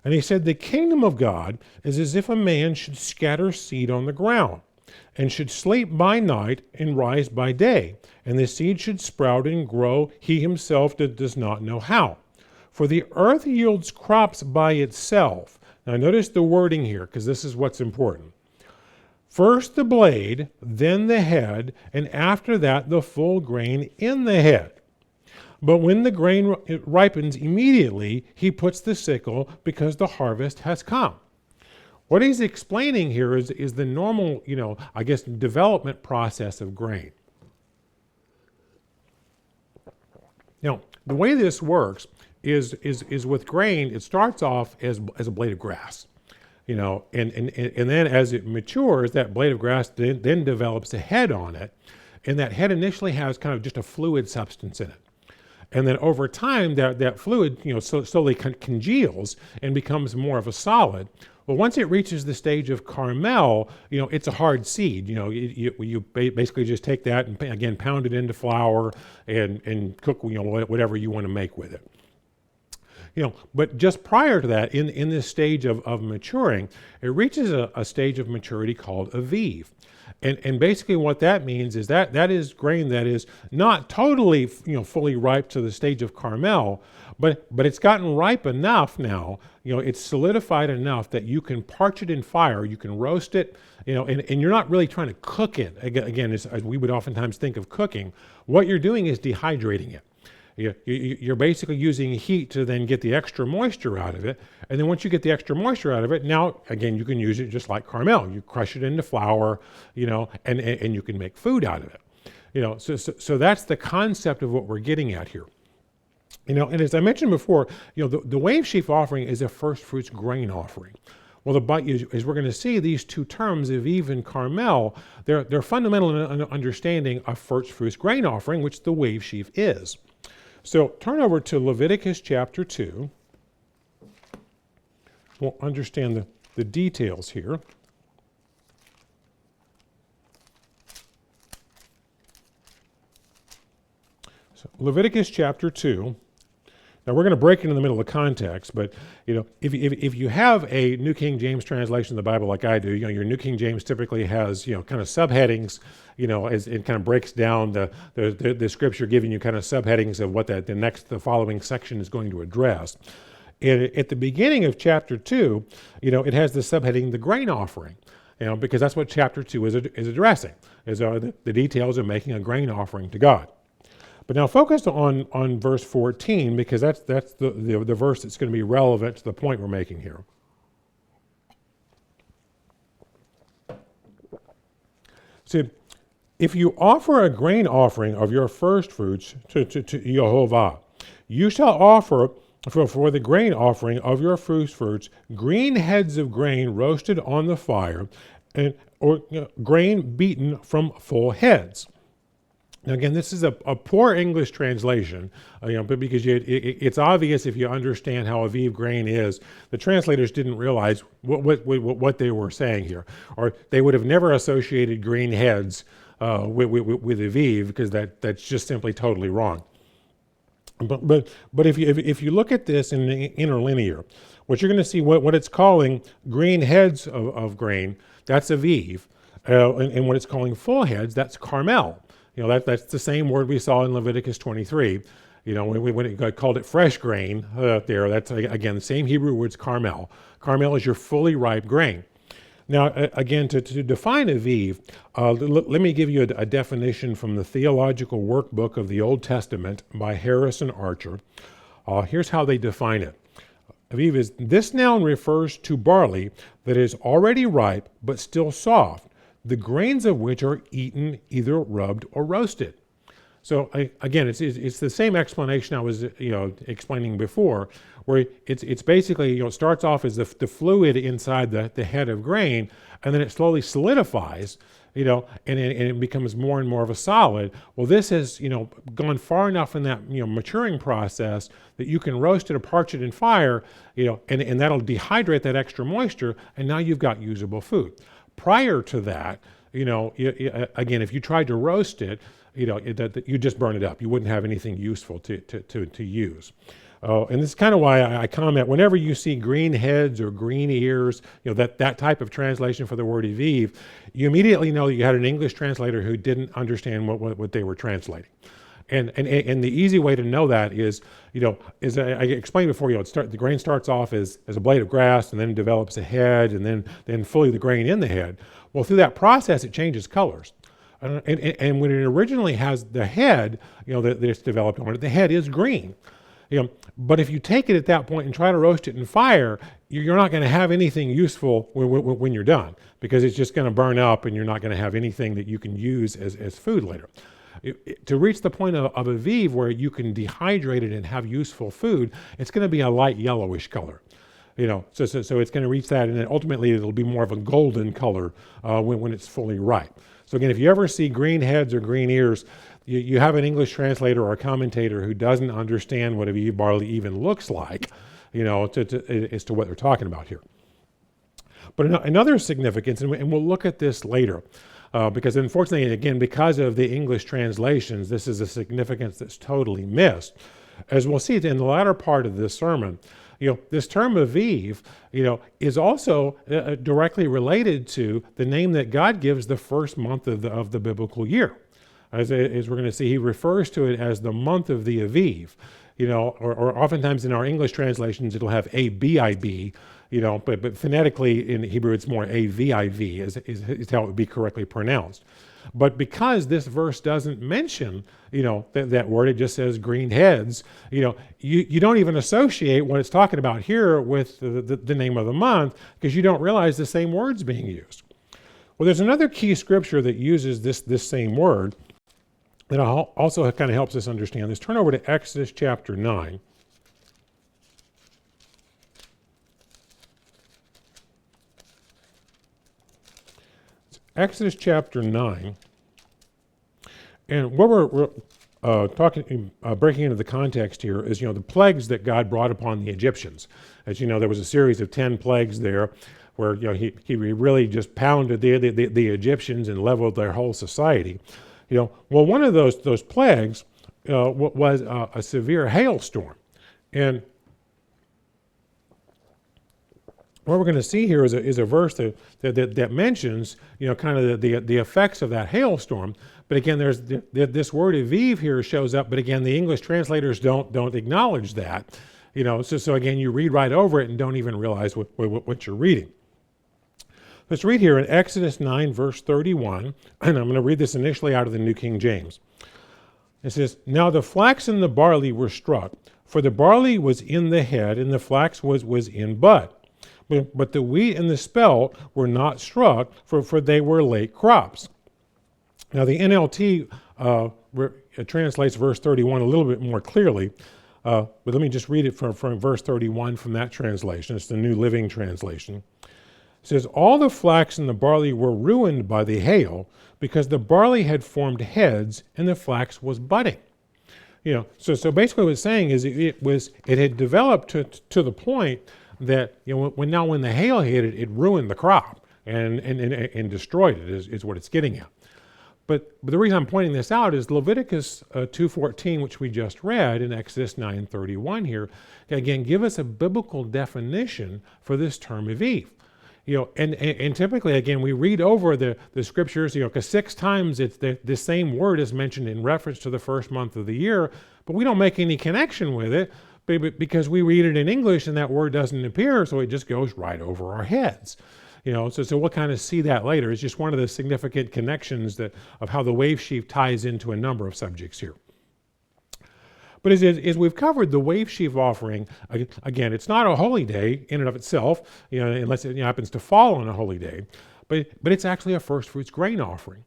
And he said, "The kingdom of God is as if a man should scatter seed on the ground, and should sleep by night and rise by day, and the seed should sprout and grow, he himself does not know how. For the earth yields crops by itself." Now notice the wording here, because this is what's important. "First the blade, then the head, and after that the full grain in the head. But when the grain ripens immediately, he puts the sickle, because the harvest has come." What he's explaining here is the normal, development process of grain. Now, the way this works is with grain, it starts off as a blade of grass, and then as it matures, that blade of grass then develops a head on it, and that head initially has kind of just a fluid substance in it. And then over time, that fluid, slowly congeals and becomes more of a solid. Well, once it reaches the stage of Carmel, it's a hard seed. You basically just take that and, again, pound it into flour and cook, whatever you want to make with it. But just prior to that, in this stage of maturing, it reaches a stage of maturity called aviv. And basically what that means is that is grain that is not totally fully ripe to the stage of Carmel, but it's gotten ripe enough now, it's solidified enough that you can parch it in fire, you can roast it, and you're not really trying to cook it. Again, as we would oftentimes think of cooking, what you're doing is dehydrating it. You're basically using heat to then get the extra moisture out of it. And then once you get the extra moisture out of it, now, again, you can use it just like Carmel. You crush it into flour, and you can make food out of it. So that's the concept of what we're getting at here. And as I mentioned before, the wave sheaf offering is a first fruits grain offering. Well, as we're going to see, these two terms, aviv and Carmel, they're fundamental in understanding a first fruits grain offering, which the wave sheaf is. So turn over to Leviticus chapter 2. We'll understand the details here. So Leviticus chapter 2. Now we're going to break into the middle of context, but if you have a New King James translation of the Bible like I do, your New King James typically has kind of subheadings, as it kind of breaks down the scripture, giving you kind of subheadings of what the following section is going to address. And at the beginning of chapter 2, it has the subheading, the grain offering. because that's what chapter 2 is addressing, is the details of making a grain offering to God. But now focus on verse 14, because that's the verse that's going to be relevant to the point we're making here. See, if you offer a grain offering of your first fruits to Jehovah, you shall offer for the grain offering of your first fruits green heads of grain roasted on the fire, or grain beaten from full heads. Now again, this is a poor English translation, but because it's obvious if you understand how Aviv grain is, the translators didn't realize what they were saying here, or they would have never associated green heads with Aviv, because that's just simply totally wrong. But if you look at this in the interlinear, what you're going to see what it's calling green heads of grain, that's Aviv, and what it's calling full heads, that's Carmel. That's the same word we saw in Leviticus 23. When it called it fresh grain there, that's again the same Hebrew words Carmel. Carmel is your fully ripe grain. Now, again, to define Aviv, let me give you a definition from the Theological Workbook of the Old Testament by Harrison Archer. Here's how they define it. Aviv is, this noun refers to barley that is already ripe but still soft, the grains of which are eaten either rubbed or roasted. So again, it's the same explanation I was explaining before, where it's basically it starts off as the fluid inside the head of grain, and then it slowly solidifies, and it becomes more and more of a solid. Well, this has gone far enough in that maturing process that you can roast it or parch it in fire, and that'll dehydrate that extra moisture, and now you've got usable food. Prior to that, again, if you tried to roast it, you just burn it up. You wouldn't have anything useful to use. And this is kind of why I comment, whenever you see green heads or green ears, that type of translation for the word Aviv, you immediately know you had an English translator who didn't understand what they were translating. And the easy way to know that is I explained before, the grain starts off as a blade of grass, and then develops a head, and then fully the grain in the head. Well, through that process, it changes colors. And when it originally has the head, that it's developed on it, the head is green. But if you take it at that point and try to roast it in fire, you're not going to have anything useful when you're done, because it's just going to burn up, and you're not going to have anything that you can use as food later. To reach the point of Aviv where you can dehydrate it and have useful food, it's going to be a light yellowish color. So it's going to reach that, and then ultimately it'll be more of a golden color when it's fully ripe. So again, if you ever see green heads or green ears, you have an English translator or a commentator who doesn't understand what Aviv barley even looks like, as to what they're talking about here. But another significance, and we'll look at this later, because unfortunately, again, because of the English translations, this is a significance that's totally missed. As we'll see in the latter part of this sermon, this term Aviv, is also directly related to the name that God gives the first month of the biblical year. As we're going to see, he refers to it as the month of the Aviv, or oftentimes in our English translations, it'll have A-B-I-B, but phonetically in Hebrew, it's more A-V-I-V is how it would be correctly pronounced. But because this verse doesn't mention, that word, it just says green heads, you don't even associate what it's talking about here with the name of the month, because you don't realize the same word's being used. Well, there's another key scripture that uses this same word that also kind of helps us understand this. Turn over to Exodus chapter 9. Exodus chapter 9, and what we're breaking into the context here is, the plagues that God brought upon the Egyptians. As you know, there was a series of 10 plagues there, where he really just pounded the Egyptians and leveled their whole society. Well, one of those plagues was a severe hailstorm, and what we're going to see here is a verse that mentions, kind of the effects of that hailstorm. But again, there's this word Aviv here shows up, but again, the English translators don't acknowledge that. So again, you read right over it and don't even realize what you're reading. Let's read here in Exodus 9, verse 31, and I'm going to read this initially out of the New King James. It says, "Now the flax and the barley were struck, for the barley was in the head, and the flax was in bud. But the wheat and the spelt were not struck, for they were late crops." Now the NLT translates verse 31 a little bit more clearly, but let me just read it from verse 31 from that translation. It's the New Living Translation. It says, "All the flax and the barley were ruined by the hail, because the barley had formed heads and the flax was budding." So basically what it's saying is it had developed to the point that when the hail hit it, it ruined the crop and destroyed it is what it's getting at. But the reason I'm pointing this out is Leviticus 2:14, which we just read, in Exodus 9:31 here, again, give us a biblical definition for this term Aviv. And typically, again, we read over the scriptures, because 6 times it's the same word is mentioned in reference to the first month of the year, but we don't make any connection with it because we read it in English and that word doesn't appear, so it just goes right over our heads. So we'll kind of see that later. It's just one of the significant connections of how the wave sheaf ties into a number of subjects here. But as we've covered, the wave sheaf offering, again, it's not a holy day in and of itself, unless it happens to fall on a holy day, but it's actually a first fruits grain offering.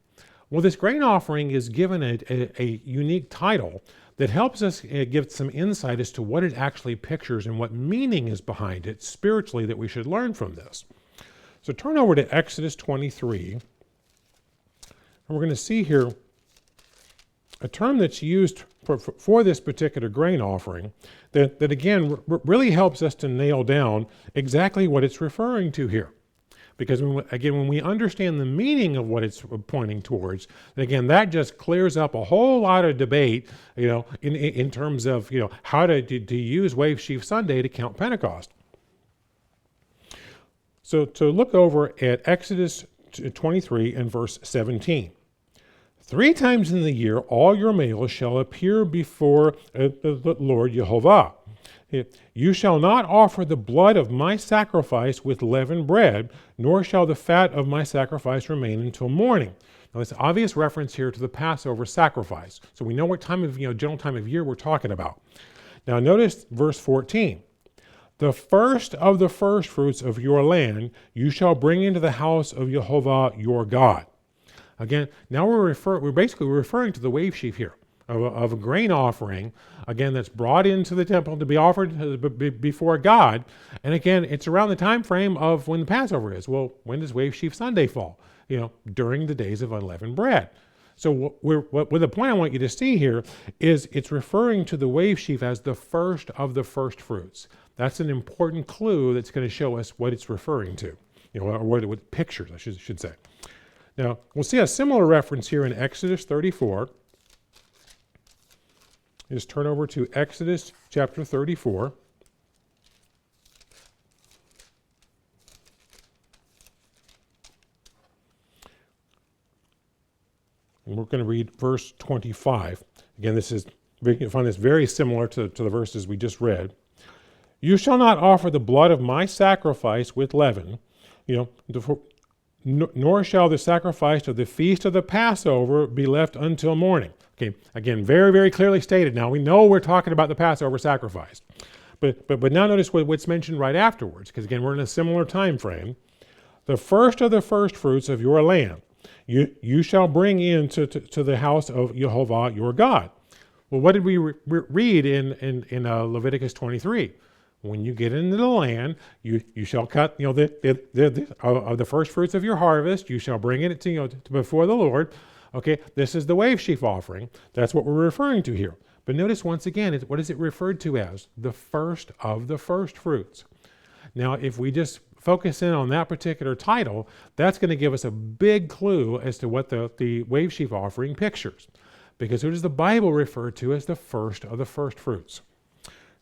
Well, this grain offering is given a unique title that helps us give some insight as to what it actually pictures and what meaning is behind it spiritually that we should learn from this. So turn over to Exodus 23, and we're going to see here a term that's used for this particular grain offering that again really helps us to nail down exactly what it's referring to here. Because when we understand the meaning of what it's pointing towards, again, that just clears up a whole lot of debate, in terms of how to use Wave Sheaf Sunday to count Pentecost. So to look over at Exodus 23 and verse 17. "3 times in the year all your males shall appear before the Lord Jehovah. You shall not offer the blood of my sacrifice with leavened bread, nor shall the fat of my sacrifice remain until morning." Now, it's an obvious reference here to the Passover sacrifice. So we know what time of, general time of year we're talking about. Now notice verse 14. "The first of the first fruits of your land you shall bring into the house of Jehovah your God." Again, now we're basically referring to the wave sheaf here of a grain offering, again, that's brought into the temple to be offered before God. And again, it's around the time frame of when the Passover is. Well, when does Wave Sheaf Sunday fall? During the days of unleavened bread. So the point I want you to see here is it's referring to the wave sheaf as the first of the first fruits. That's an important clue that's going to show us what it's referring to, or what it pictures, I should say. Now, we'll see a similar reference here in Exodus 34. Just turn over to Exodus chapter 34. And we're going to read verse 25. Again, you find this very similar to the verses we just read. "You shall not offer the blood of my sacrifice with leaven, nor shall the sacrifice of the feast of the Passover be left until morning." Okay, again, very, very clearly stated. Now we know we're talking about the Passover sacrifice, but now notice what's mentioned right afterwards, because again, we're in a similar time frame. "The first of the first fruits of your land you shall bring into to the house of Jehovah your God." Well, what did we read in Leviticus 23? When you get into the land, you shall cut the first fruits of your harvest. You shall bring it to before the Lord. Okay, this is the wave sheaf offering. That's what we're referring to here. But notice once again, what is it referred to as? The first of the first fruits. Now, if we just focus in on that particular title, that's going to give us a big clue as to what the wave sheaf offering pictures. Because who does the Bible refer to as the first of the first fruits?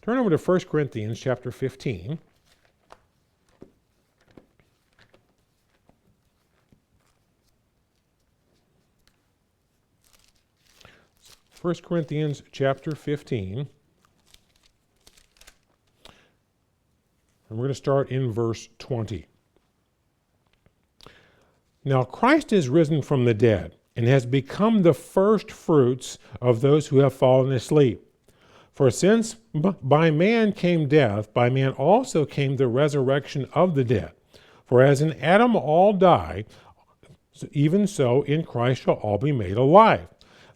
Turn over to 1 Corinthians chapter 15. 1 Corinthians chapter 15. And we're going to start in verse 20. Now Christ is risen from the dead and has become the first fruits of those who have fallen asleep. For since by man came death, by man also came the resurrection of the dead. For as in Adam all die, even so in Christ shall all be made alive,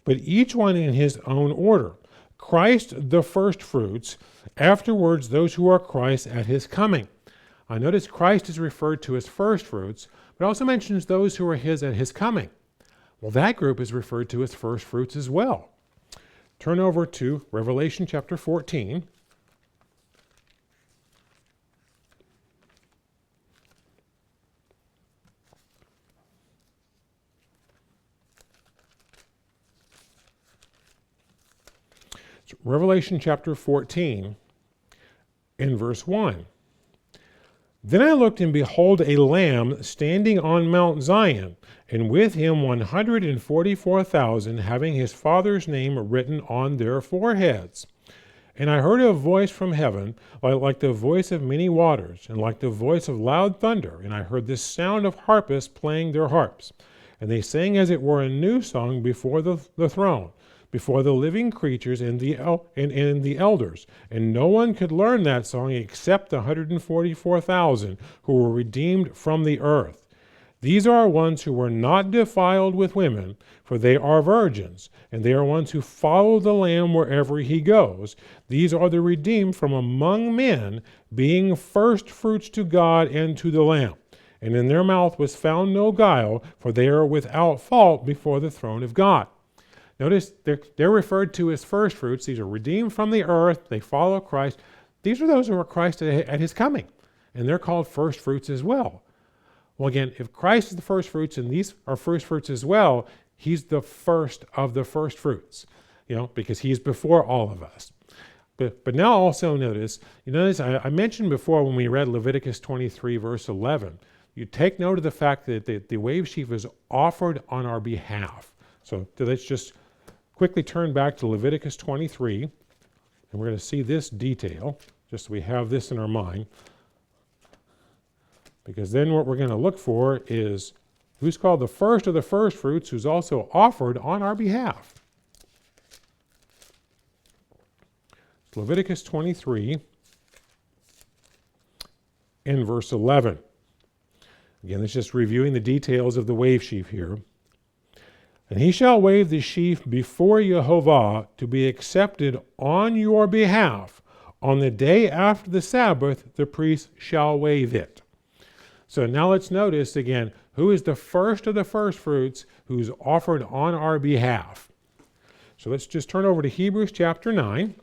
but each one in his own order. Christ the first fruits, afterwards those who are Christ at his coming. I notice Christ is referred to as first fruits, but also mentions those who are his at his coming. Well, that group is referred to as first fruits as well. Turn over to Revelation chapter 14. Revelation chapter 14 in verse 1. Then I looked, and behold, a Lamb standing on Mount Zion, and with him 144,000, having his Father's name written on their foreheads. And I heard a voice from heaven, like the voice of many waters, and like the voice of loud thunder. And I heard this sound of harpists playing their harps. And they sang as it were a new song before the throne, before the living creatures and the elders. And no one could learn that song except the 144,000 who were redeemed from the earth. These are ones who were not defiled with women, for they are virgins, and they are ones who follow the Lamb wherever he goes. These are the redeemed from among men, being first fruits to God and to the Lamb. And in their mouth was found no guile, for they are without fault before the throne of God. Notice they're referred to as first fruits. These are redeemed from the earth. They follow Christ. These are those who are Christ at his coming, and they're called first fruits as well. Well, again, if Christ is the first fruits and these are first fruits as well, he's the first of the first fruits, because he's before all of us. But now also notice, I mentioned before when we read Leviticus 23, verse 11, you take note of the fact that the wave sheaf is offered on our behalf. So let's just quickly turn back to Leviticus 23, and we're going to see this detail, just so we have this in our mind. Because then what we're going to look for is who's called the first of the first fruits, who's also offered on our behalf. Leviticus 23 in verse 11. Again, it's just reviewing the details of the wave sheaf here. And he shall wave the sheaf before Jehovah to be accepted on your behalf. On the day after the Sabbath, the priest shall wave it. So now let's notice again, who is the first of the first fruits who's offered on our behalf. So let's just turn over to Hebrews chapter 9.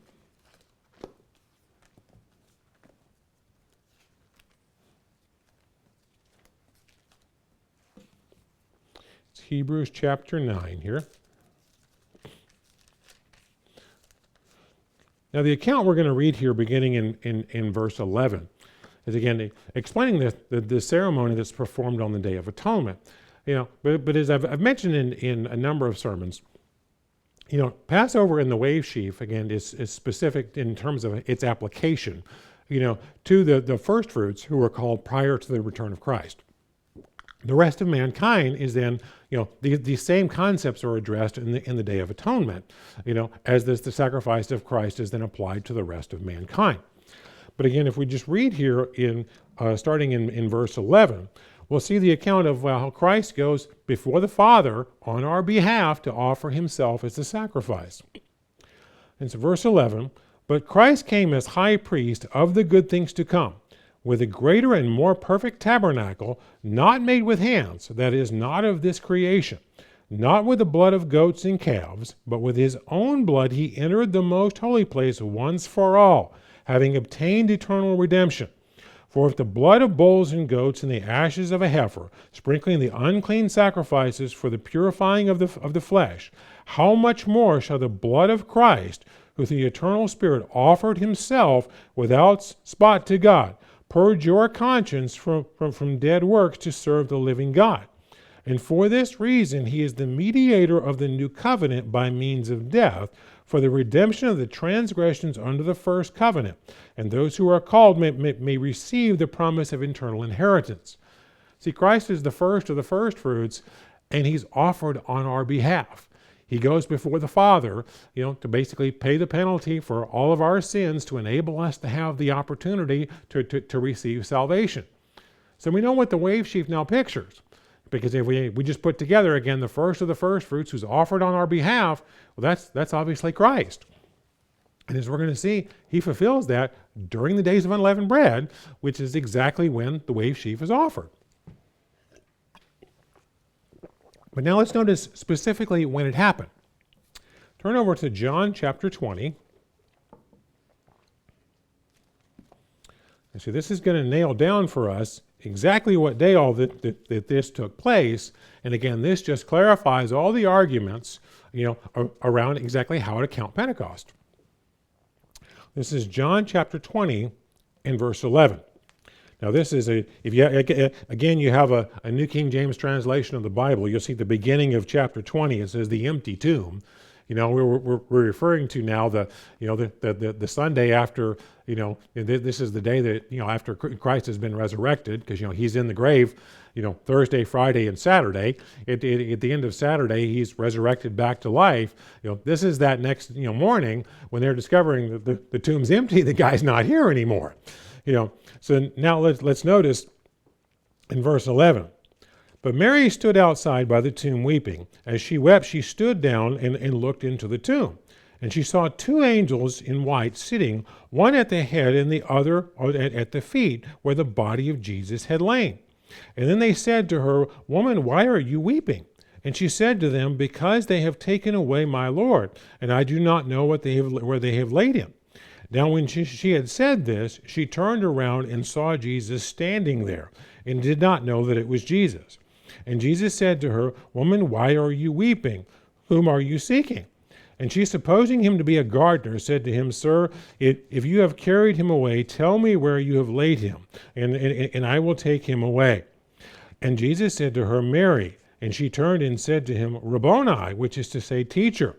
It's Hebrews chapter 9 here. Now the account we're going to read here beginning in verse 11 is again explaining the ceremony that's performed on the Day of Atonement. But as I've mentioned in a number of sermons, Passover and the wave sheaf, again, is specific in terms of its application, to the first fruits who were called prior to the return of Christ. The rest of mankind is then, these same concepts are addressed in the Day of Atonement, as the sacrifice of Christ is then applied to the rest of mankind. But again, if we just read here starting in verse 11, we'll see the account of how Christ goes before the Father on our behalf to offer himself as the sacrifice. And so verse 11, but Christ came as high priest of the good things to come, with a greater and more perfect tabernacle, not made with hands, that is, not of this creation, not with the blood of goats and calves, but with his own blood he entered the most holy place once for all, having obtained eternal redemption. For if the blood of bulls and goats and the ashes of a heifer, sprinkling the unclean sacrifices for the purifying of the flesh, how much more shall the blood of Christ, who through the eternal Spirit offered himself without spot to God, purge your conscience from dead works to serve the living God? And for this reason he is the mediator of the new covenant by means of death, for the redemption of the transgressions under the first covenant, and those who are called may receive the promise of eternal inheritance. See, Christ is the first of the first fruits, and he's offered on our behalf. He goes before the Father, to basically pay the penalty for all of our sins to enable us to have the opportunity to receive salvation. So we know what the wave sheaf now pictures. Because if we just put together, again, the first of the first fruits who's offered on our behalf, well, that's obviously Christ. And as we're going to see, he fulfills that during the days of unleavened bread, which is exactly when the wave sheaf is offered. But now let's notice specifically when it happened. Turn over to John chapter 20. And so this is going to nail down for us exactly what day all that this took place. And again, this just clarifies all the arguments, around exactly how to count Pentecost. This is John chapter 20 and verse 11. Now this is you have a New King James translation of the Bible. You'll see the beginning of chapter 20. It says the empty tomb. We're referring to now the Sunday after, this is the day that, after Christ has been resurrected, because, he's in the grave, Thursday, Friday, and Saturday. At the end of Saturday, he's resurrected back to life. This is that next, morning when they're discovering that the tomb's empty, the guy's not here anymore. So now let's notice in verse 11. But Mary stood outside by the tomb weeping. As she wept, she stood down and looked into the tomb. And she saw two angels in white sitting, one at the head and the other at the feet, where the body of Jesus had lain. And then they said to her, Woman, why are you weeping? And she said to them, Because they have taken away my Lord, and I do not know where they have laid him. Now when she had said this, she turned around and saw Jesus standing there, and did not know that it was Jesus. And Jesus said to her, Woman, why are you weeping? Whom are you seeking? And she, supposing him to be a gardener, said to him, Sir, if you have carried him away, tell me where you have laid him, and I will take him away. And Jesus said to her, Mary. And she turned and said to him, Rabboni, which is to say, Teacher.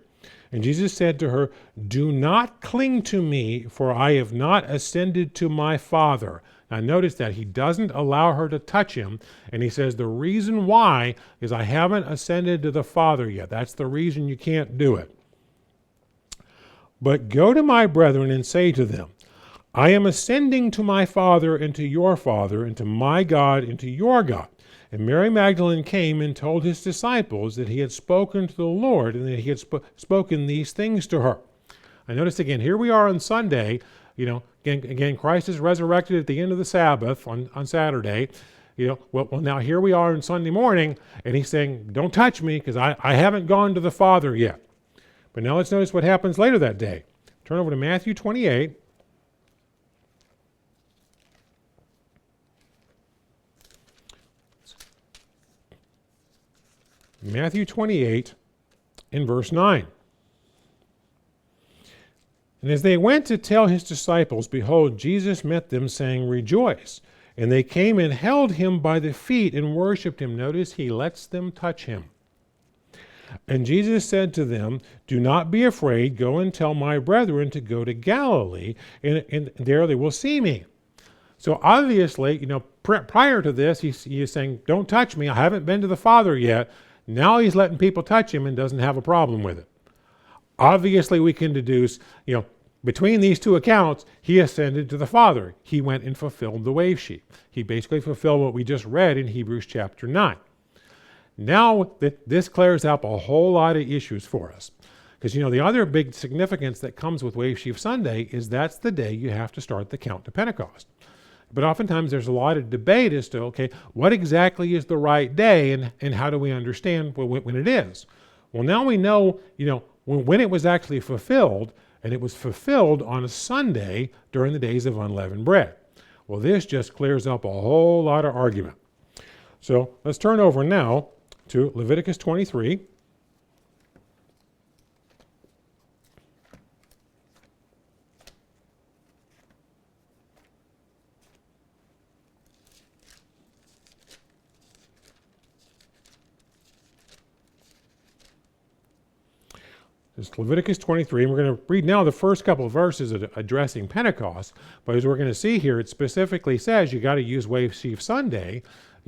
And Jesus said to her, Do not cling to me, for I have not ascended to my Father. Now notice that he doesn't allow her to touch him, and he says the reason why is I haven't ascended to the Father yet. That's the reason you can't do it. But go to my brethren and say to them, I am ascending to my Father and to your Father, and to my God and to your God. And Mary Magdalene came and told his disciples that he had spoken to the Lord, and that he had spoken these things to her. I notice again, here we are on Sunday, again, Christ is resurrected at the end of the Sabbath on Saturday. Well, now here we are on Sunday morning, and he's saying, don't touch me, because I haven't gone to the Father yet. But now let's notice what happens later that day. Turn over to Matthew 28. Matthew 28 in verse 9. And as they went to tell his disciples, behold, Jesus met them, saying, Rejoice. And they came and held him by the feet and worshipped him. Notice he lets them touch him. And Jesus said to them, Do not be afraid. Go and tell my brethren to go to Galilee, and there they will see me. So obviously, prior to this, he's saying, don't touch me. I haven't been to the Father yet. Now he's letting people touch him and doesn't have a problem with it. Obviously, we can deduce, between these two accounts, he ascended to the Father. He went and fulfilled the wave sheaf. He basically fulfilled what we just read in Hebrews chapter 9. Now, this clears up a whole lot of issues for us. Because, the other big significance that comes with Wave Sheaf Sunday is that's the day you have to start the count to Pentecost. But oftentimes there's a lot of debate as to, okay, what exactly is the right day and how do we understand when it is? Well, now we know, when it was actually fulfilled, and it was fulfilled on a Sunday during the days of unleavened bread. Well, this just clears up a whole lot of argument. So let's turn over now to Leviticus 23. It's Leviticus 23, and we're going to read now the first couple of verses addressing Pentecost. But as we're going to see here, it specifically says you got to use Wave Sheaf Sunday,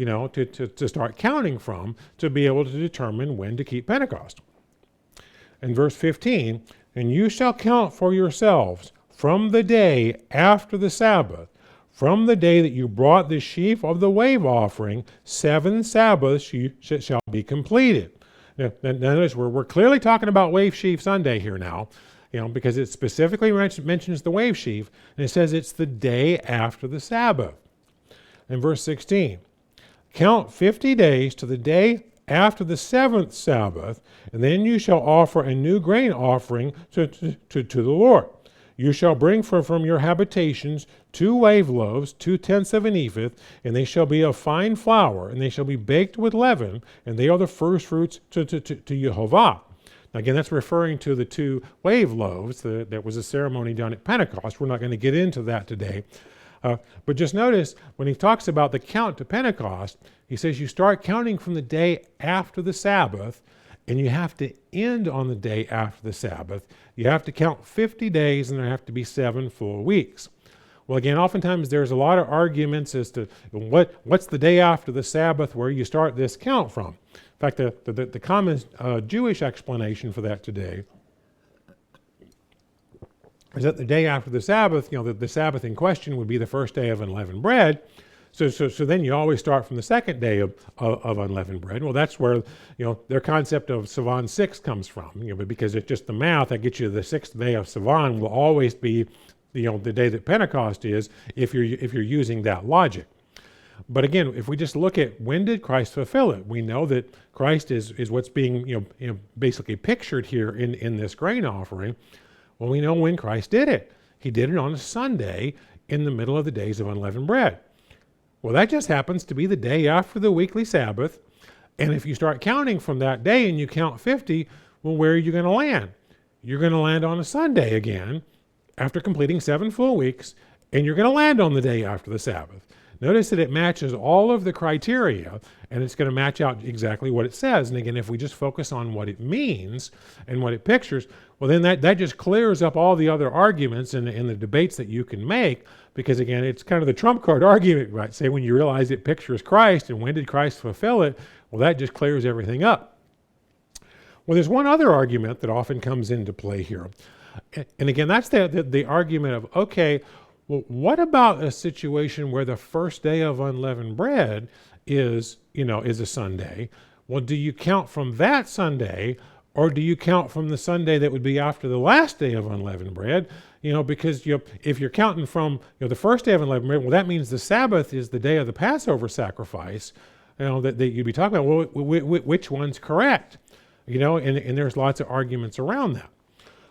to start counting from to be able to determine when to keep Pentecost. In verse 15, and you shall count for yourselves from the day after the Sabbath, from the day that you brought the sheaf of the wave offering, 7 Sabbaths shall be completed. Now, notice we're clearly talking about Wave Sheaf Sunday here now, because it specifically mentions the wave sheaf, and it says it's the day after the Sabbath. In verse 16, count 50 days to the day after the 7th Sabbath, and then you shall offer a new grain offering to the Lord. You shall bring from your habitations 2 wave loaves, 2/10 of an ephah, and they shall be of fine flour, and they shall be baked with leaven, and they are the first fruits to Jehovah. Now again, that's referring to the 2 wave loaves. That was a ceremony done at Pentecost. We're not going to get into that today. But just notice, when he talks about the count to Pentecost, he says you start counting from the day after the Sabbath, and you have to end on the day after the Sabbath. You have to count 50 days, and there have to be 7 full weeks. Well, again, oftentimes there's a lot of arguments as to what's the day after the Sabbath where you start this count from. In fact, the common Jewish explanation for that today is that the day after the Sabbath, the Sabbath in question would be the first day of unleavened bread. So then you always start from the second day of unleavened bread. Well, that's where their concept of Sivan 6 comes from. Because it's just the math that gets you the 6th day of Sivan will always be the day that Pentecost is if you're using that logic. But again, if we just look at when did Christ fulfill it, we know that Christ is what's being basically pictured here in this grain offering. Well, we know when Christ did it. He did it on a Sunday in the middle of the days of unleavened bread. Well, that just happens to be the day after the weekly Sabbath. And if you start counting from that day and you count 50, well, where are you going to land? You're going to land on a Sunday again after completing 7 full weeks, and you're going to land on the day after the Sabbath. Notice that it matches all of the criteria, and it's going to match out exactly what it says. And again, if we just focus on what it means and what it pictures, well, then that just clears up all the other arguments and the debates that you can make, because again, it's kind of the trump card argument, right? Say when you realize it pictures Christ and when did Christ fulfill it, well, that just clears everything up. Well, there's one other argument that often comes into play here. And again, that's the argument of, okay, well, what about a situation where the first day of unleavened bread is a Sunday? Well, do you count from that Sunday, or do you count from the Sunday that would be after the last day of unleavened bread? Because if you're counting from the first day of unleavened bread, well, that means the Sabbath is the day of the Passover sacrifice. That you'd be talking about. Well, which one's correct? And there's lots of arguments around that.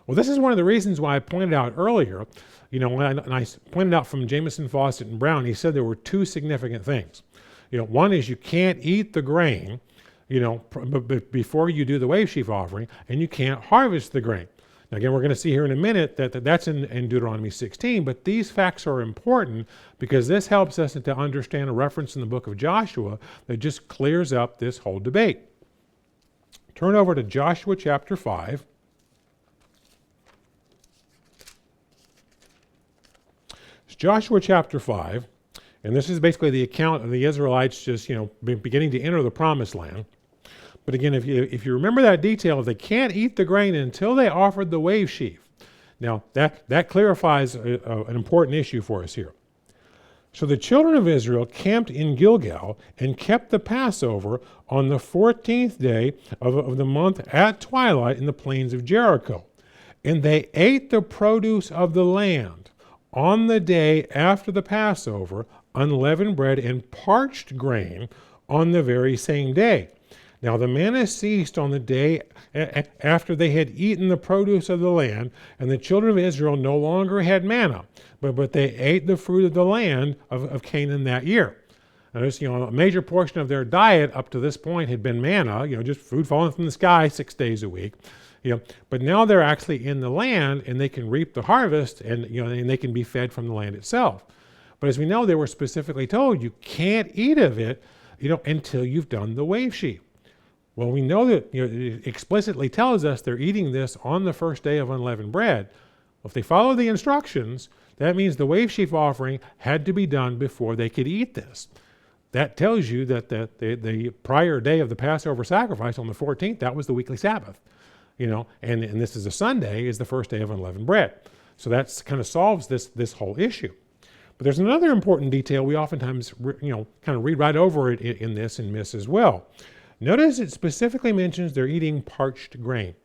Well, this is one of the reasons why I pointed out earlier, and I pointed out from Jameson, Fawcett, and Brown, he said there were 2 significant things. One is you can't eat the grain, before you do the wave sheaf offering, and you can't harvest the grain. Now, again, we're going to see here in a minute that's in Deuteronomy 16, but these facts are important because this helps us to understand a reference in the book of Joshua that just clears up this whole debate. Turn over to Joshua chapter 5. Joshua chapter 5, and this is basically the account of the Israelites just, beginning to enter the promised land. But again, if you remember that detail, they can't eat the grain until they offered the wave sheaf. Now, that clarifies an important issue for us here. So the children of Israel camped in Gilgal and kept the Passover on the 14th day of the month at twilight in the plains of Jericho. And they ate the produce of the land on the day after the Passover, unleavened bread and parched grain on the very same day. Now the manna ceased on the day after they had eaten the produce of the land, and the children of Israel no longer had manna, but they ate the fruit of the land of Canaan that year. Notice, a major portion of their diet up to this point had been manna, just food falling from the sky 6 days a week. But now they're actually in the land, and they can reap the harvest, and and they can be fed from the land itself. But as we know, they were specifically told you can't eat of it, until you've done the wave sheaf. Well, we know that it explicitly tells us they're eating this on the first day of unleavened bread. Well, if they follow the instructions, that means the wave sheaf offering had to be done before they could eat this. that tells you that the prior day of the Passover sacrifice on the 14th, that was the weekly Sabbath, and this is a Sunday, is the first day of unleavened bread. So that kind of solves this whole issue. But there's another important detail we oftentimes, kind of read right over it in this and miss as well. Notice it specifically mentions they're eating parched grain.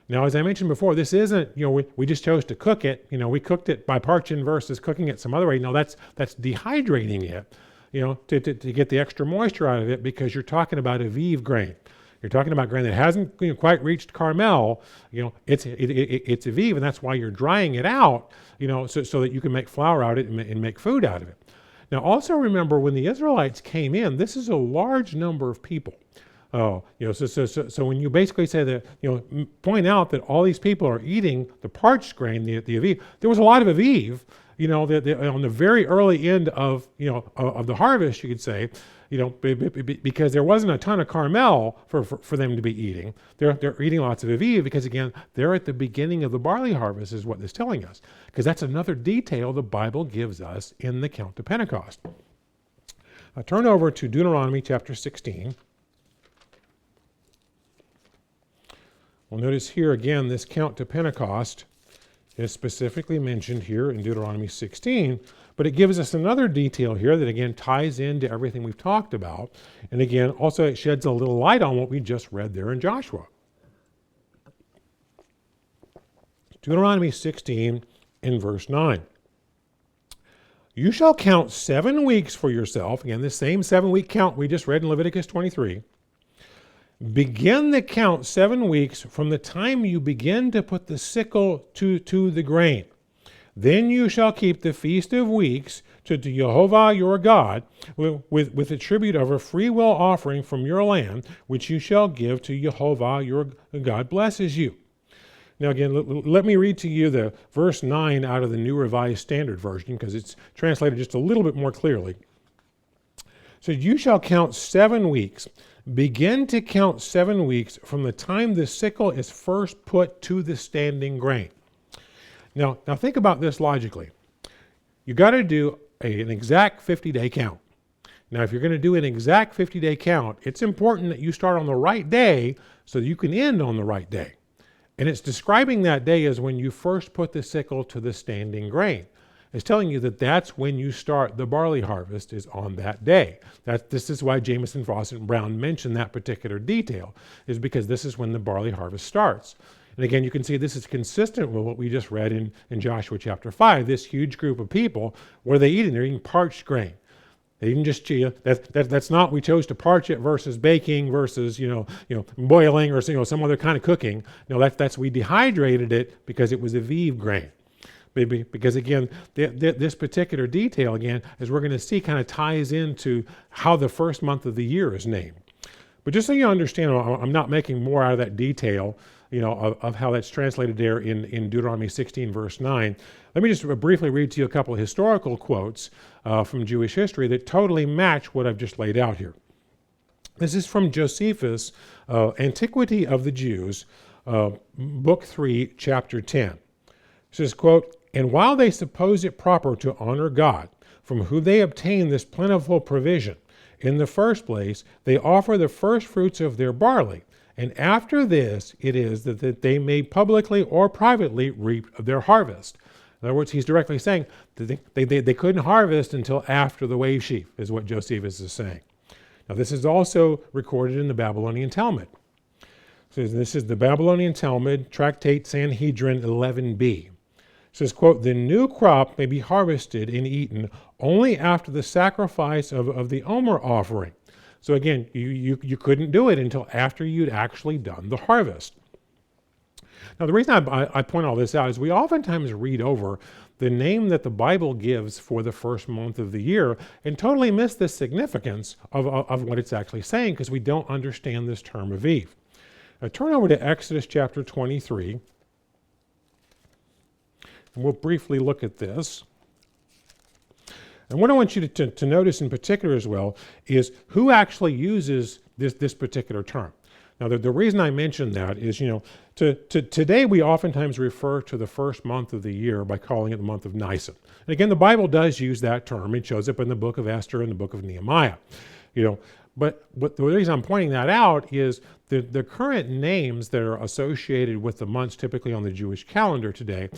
Now, as I mentioned before, this isn't, we just chose to cook it. We cooked it by parching versus cooking it some other way. No, that's dehydrating it, to get the extra moisture out of it, because you're talking about Aviv grain. You're talking about grain that hasn't quite reached Carmel. It's Aviv, and that's why you're drying it out, so that you can make flour out of it and make food out of it. Now, also remember, when the Israelites came in, this is a large number of people. So when you basically say that, point out that all these people are eating the parched grain, the Aviv, there was a lot of Aviv, on the very early end of the harvest, you could say, because there wasn't a ton of Carmel for them to be eating. They're eating lots of Aviv because, again, they're at the beginning of the barley harvest, is what this is telling us, because that's another detail the Bible gives us in the count to Pentecost. Turn over to Deuteronomy chapter 16. Well, notice here again, this count to Pentecost is specifically mentioned here in Deuteronomy 16, but it gives us another detail here that again ties into everything we've talked about. And again, also it sheds a little light on what we just read there in Joshua. Deuteronomy 16 in verse 9. You shall count 7 weeks for yourself. Again, the same 7-week count we just read in Leviticus 23. Begin the count 7 weeks from the time you begin to put the sickle to the grain. Then you shall keep the Feast of Weeks to Jehovah your God with a tribute of a free will offering from your land, which you shall give to Jehovah your God blesses you. Now again, let me read to you the verse 9 out of the New Revised Standard Version, because it's translated just a little bit more clearly. So you shall count 7 weeks. Begin to count 7 weeks from the time the sickle is first put to the standing grain. Now think about this logically. You got to do an exact 50-day count. Now, if you're going to do an exact 50-day count, it's important that you start on the right day so that you can end on the right day. And it's describing that day as when you first put the sickle to the standing grain. It's telling you that that's when you start the barley harvest, is on that day. This is why Jamieson, Fawcett, and Brown mention that particular detail, is because this is when the barley harvest starts. And again, you can see this is consistent with what we just read in Joshua chapter 5, this huge group of people. What are they eating? They're eating parched grain. They didn't just that's not we chose to parch it versus baking versus boiling or some other kind of cooking. No, that's we dehydrated it because it was Aviv grain. Because again, this particular detail, again, as we're going to see, kind of ties into how the first month of the year is named. But just so you understand, I'm not making more out of that detail, of how that's translated there in Deuteronomy 16, verse 9. Let me just briefly read to you a couple of historical quotes from Jewish history that totally match what I've just laid out here. This is from Josephus, Antiquity of the Jews, Book 3, Chapter 10. It says, quote, "And while they suppose it proper to honor God, from whom they obtain this plentiful provision, in the first place, they offer the first fruits of their barley, and after this it is that they may publicly or privately reap their harvest." In other words, he's directly saying that they couldn't harvest until after the wave sheaf, is what Josephus is saying. Now, this is also recorded in the Babylonian Talmud. So this is the Babylonian Talmud, Tractate Sanhedrin 11b. It says, quote, "The new crop may be harvested and eaten only after the sacrifice of the Omer offering." So again, you couldn't do it until after you'd actually done the harvest. Now, the reason I point all this out is we oftentimes read over the name that the Bible gives for the first month of the year and totally miss the significance of what it's actually saying because we don't understand this term Aviv. Now, turn over to Exodus chapter 23. And we'll briefly look at this. And what I want you to notice in particular as well is who actually uses this particular term. Now, the reason I mention that is, today we oftentimes refer to the first month of the year by calling it the month of Nisan. And again, the Bible does use that term. It shows up in the book of Esther and the book of Nehemiah. But the reason I'm pointing that out is the current names that are associated with the months typically on the Jewish calendar today,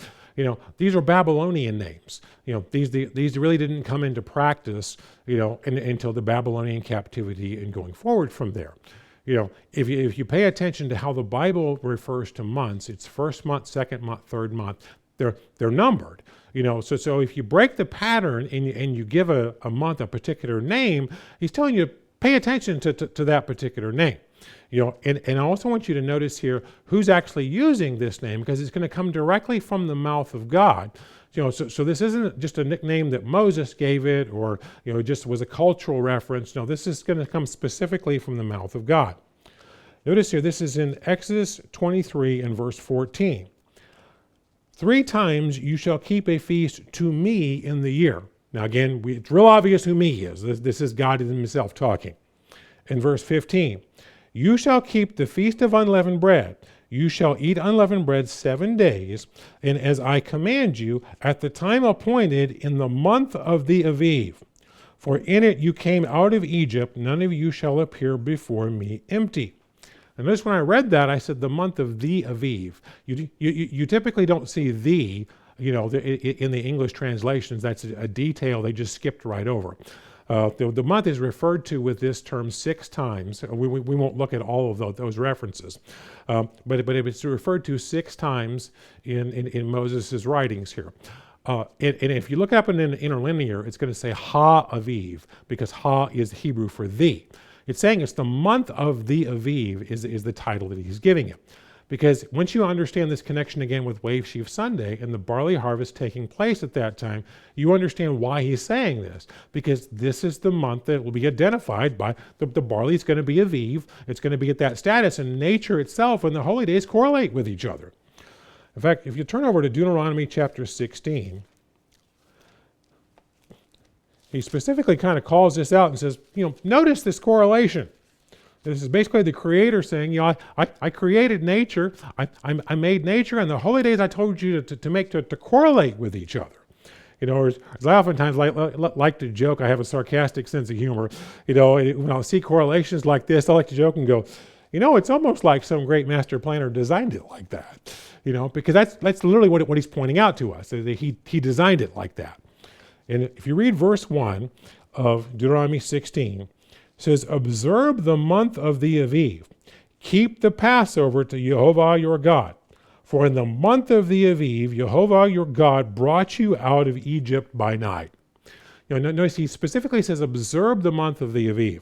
these are Babylonian names. These really didn't come into practice, until the Babylonian captivity and going forward from there. If you pay attention to how the Bible refers to months, it's first month, second month, third month. They're numbered. So if you break the pattern and you give a month a particular name, he's telling you pay attention to that particular name. And I also want you to notice here who's actually using this name, because it's going to come directly from the mouth of God. So this isn't just a nickname that Moses gave it, or just was a cultural reference. No, this is going to come specifically from the mouth of God. Notice here, this is in Exodus 23 and verse 14. 3 times you shall keep a feast to me in the year. Now again, it's real obvious who me is. This is God himself talking. In verse 15, you shall keep the feast of unleavened bread. You shall eat unleavened bread 7 days, and as I command you, at the time appointed in the month of the Aviv. For in it you came out of Egypt, none of you shall appear before me empty. And notice when I read that, I said the month of the Aviv. You typically don't see the, in the English translations. That's a detail they just skipped right over. The month is referred to with this term 6 times. We won't look at all of those references, but it's referred to 6 times in Moses' writings here. And if you look up in an interlinear, it's going to say Ha Aviv, because Ha is Hebrew for thee. It's saying it's the month of the Aviv is the title that he's giving it. Because once you understand this connection again with Wave Sheaf Sunday and the barley harvest taking place at that time, you understand why he's saying this. Because this is the month that will be identified by the barley is going to be Aviv. It's going to be at that status, and nature itself and the holy days correlate with each other. In fact, if you turn over to Deuteronomy chapter 16, he specifically kind of calls this out and says, notice this correlation. This is basically the Creator saying, I created nature, I made nature, and the holy days I told you to make to correlate with each other. As I oftentimes like to joke, I have a sarcastic sense of humor. When I see correlations like this, I like to joke and go, it's almost like some great master planner designed it like that. Because that's literally what he's pointing out to us. That he designed it like that. And if you read verse 1 of Deuteronomy 16, it says, observe the month of the Aviv. Keep the Passover to Jehovah your God. For in the month of the Aviv, Jehovah your God brought you out of Egypt by night. Notice he specifically says, observe the month of the Aviv.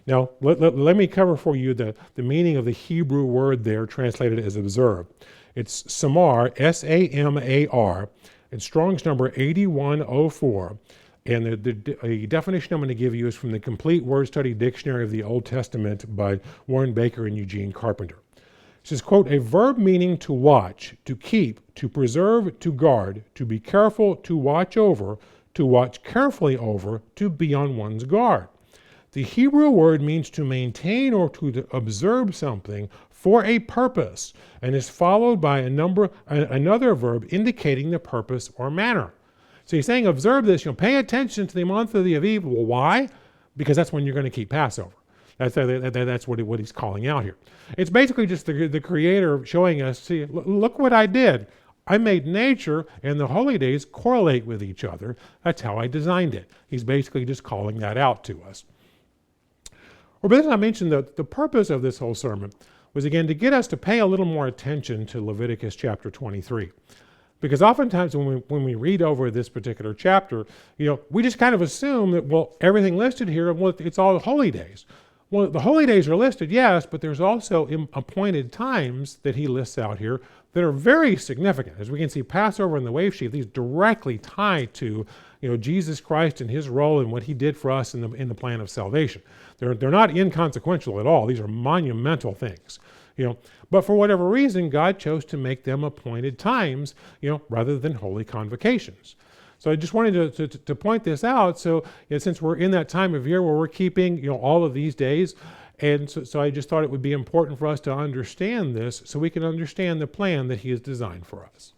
Now, let me cover for you the meaning of the Hebrew word there translated as observe. It's Samar, S-A-M-A-R. It's Strong's number 8104. And the definition I'm going to give you is from the Complete Word Study Dictionary of the Old Testament by Warren Baker and Eugene Carpenter. It says, quote, a verb meaning to watch, to keep, to preserve, to guard, to be careful, to watch over, to watch carefully over, to be on one's guard. The Hebrew word means to maintain or to observe something for a purpose, and is followed by another verb indicating the purpose or manner. So he's saying, observe this, pay attention to the month of the Aviv. Well, why? Because that's when you're going to keep Passover. That's what he's calling out here. It's basically just the Creator showing us, see, look what I did. I made nature and the holy days correlate with each other. That's how I designed it. He's basically just calling that out to us. Well, but as I mentioned, the purpose of this whole sermon was, again, to get us to pay a little more attention to Leviticus chapter 23. Because oftentimes when we read over this particular chapter, we just kind of assume that, everything listed here, it's all holy days. Well, the holy days are listed, yes, but there's also appointed times that he lists out here that are very significant. As we can see, Passover and the wave sheaf, these directly tie to Jesus Christ and his role and what he did for us in the plan of salvation. They're not inconsequential at all. These are monumental things. But for whatever reason, God chose to make them appointed times, rather than holy convocations. So I just wanted to point this out. So since we're in that time of year where we're keeping, all of these days, And so I just thought it would be important for us to understand this so we can understand the plan that he has designed for us.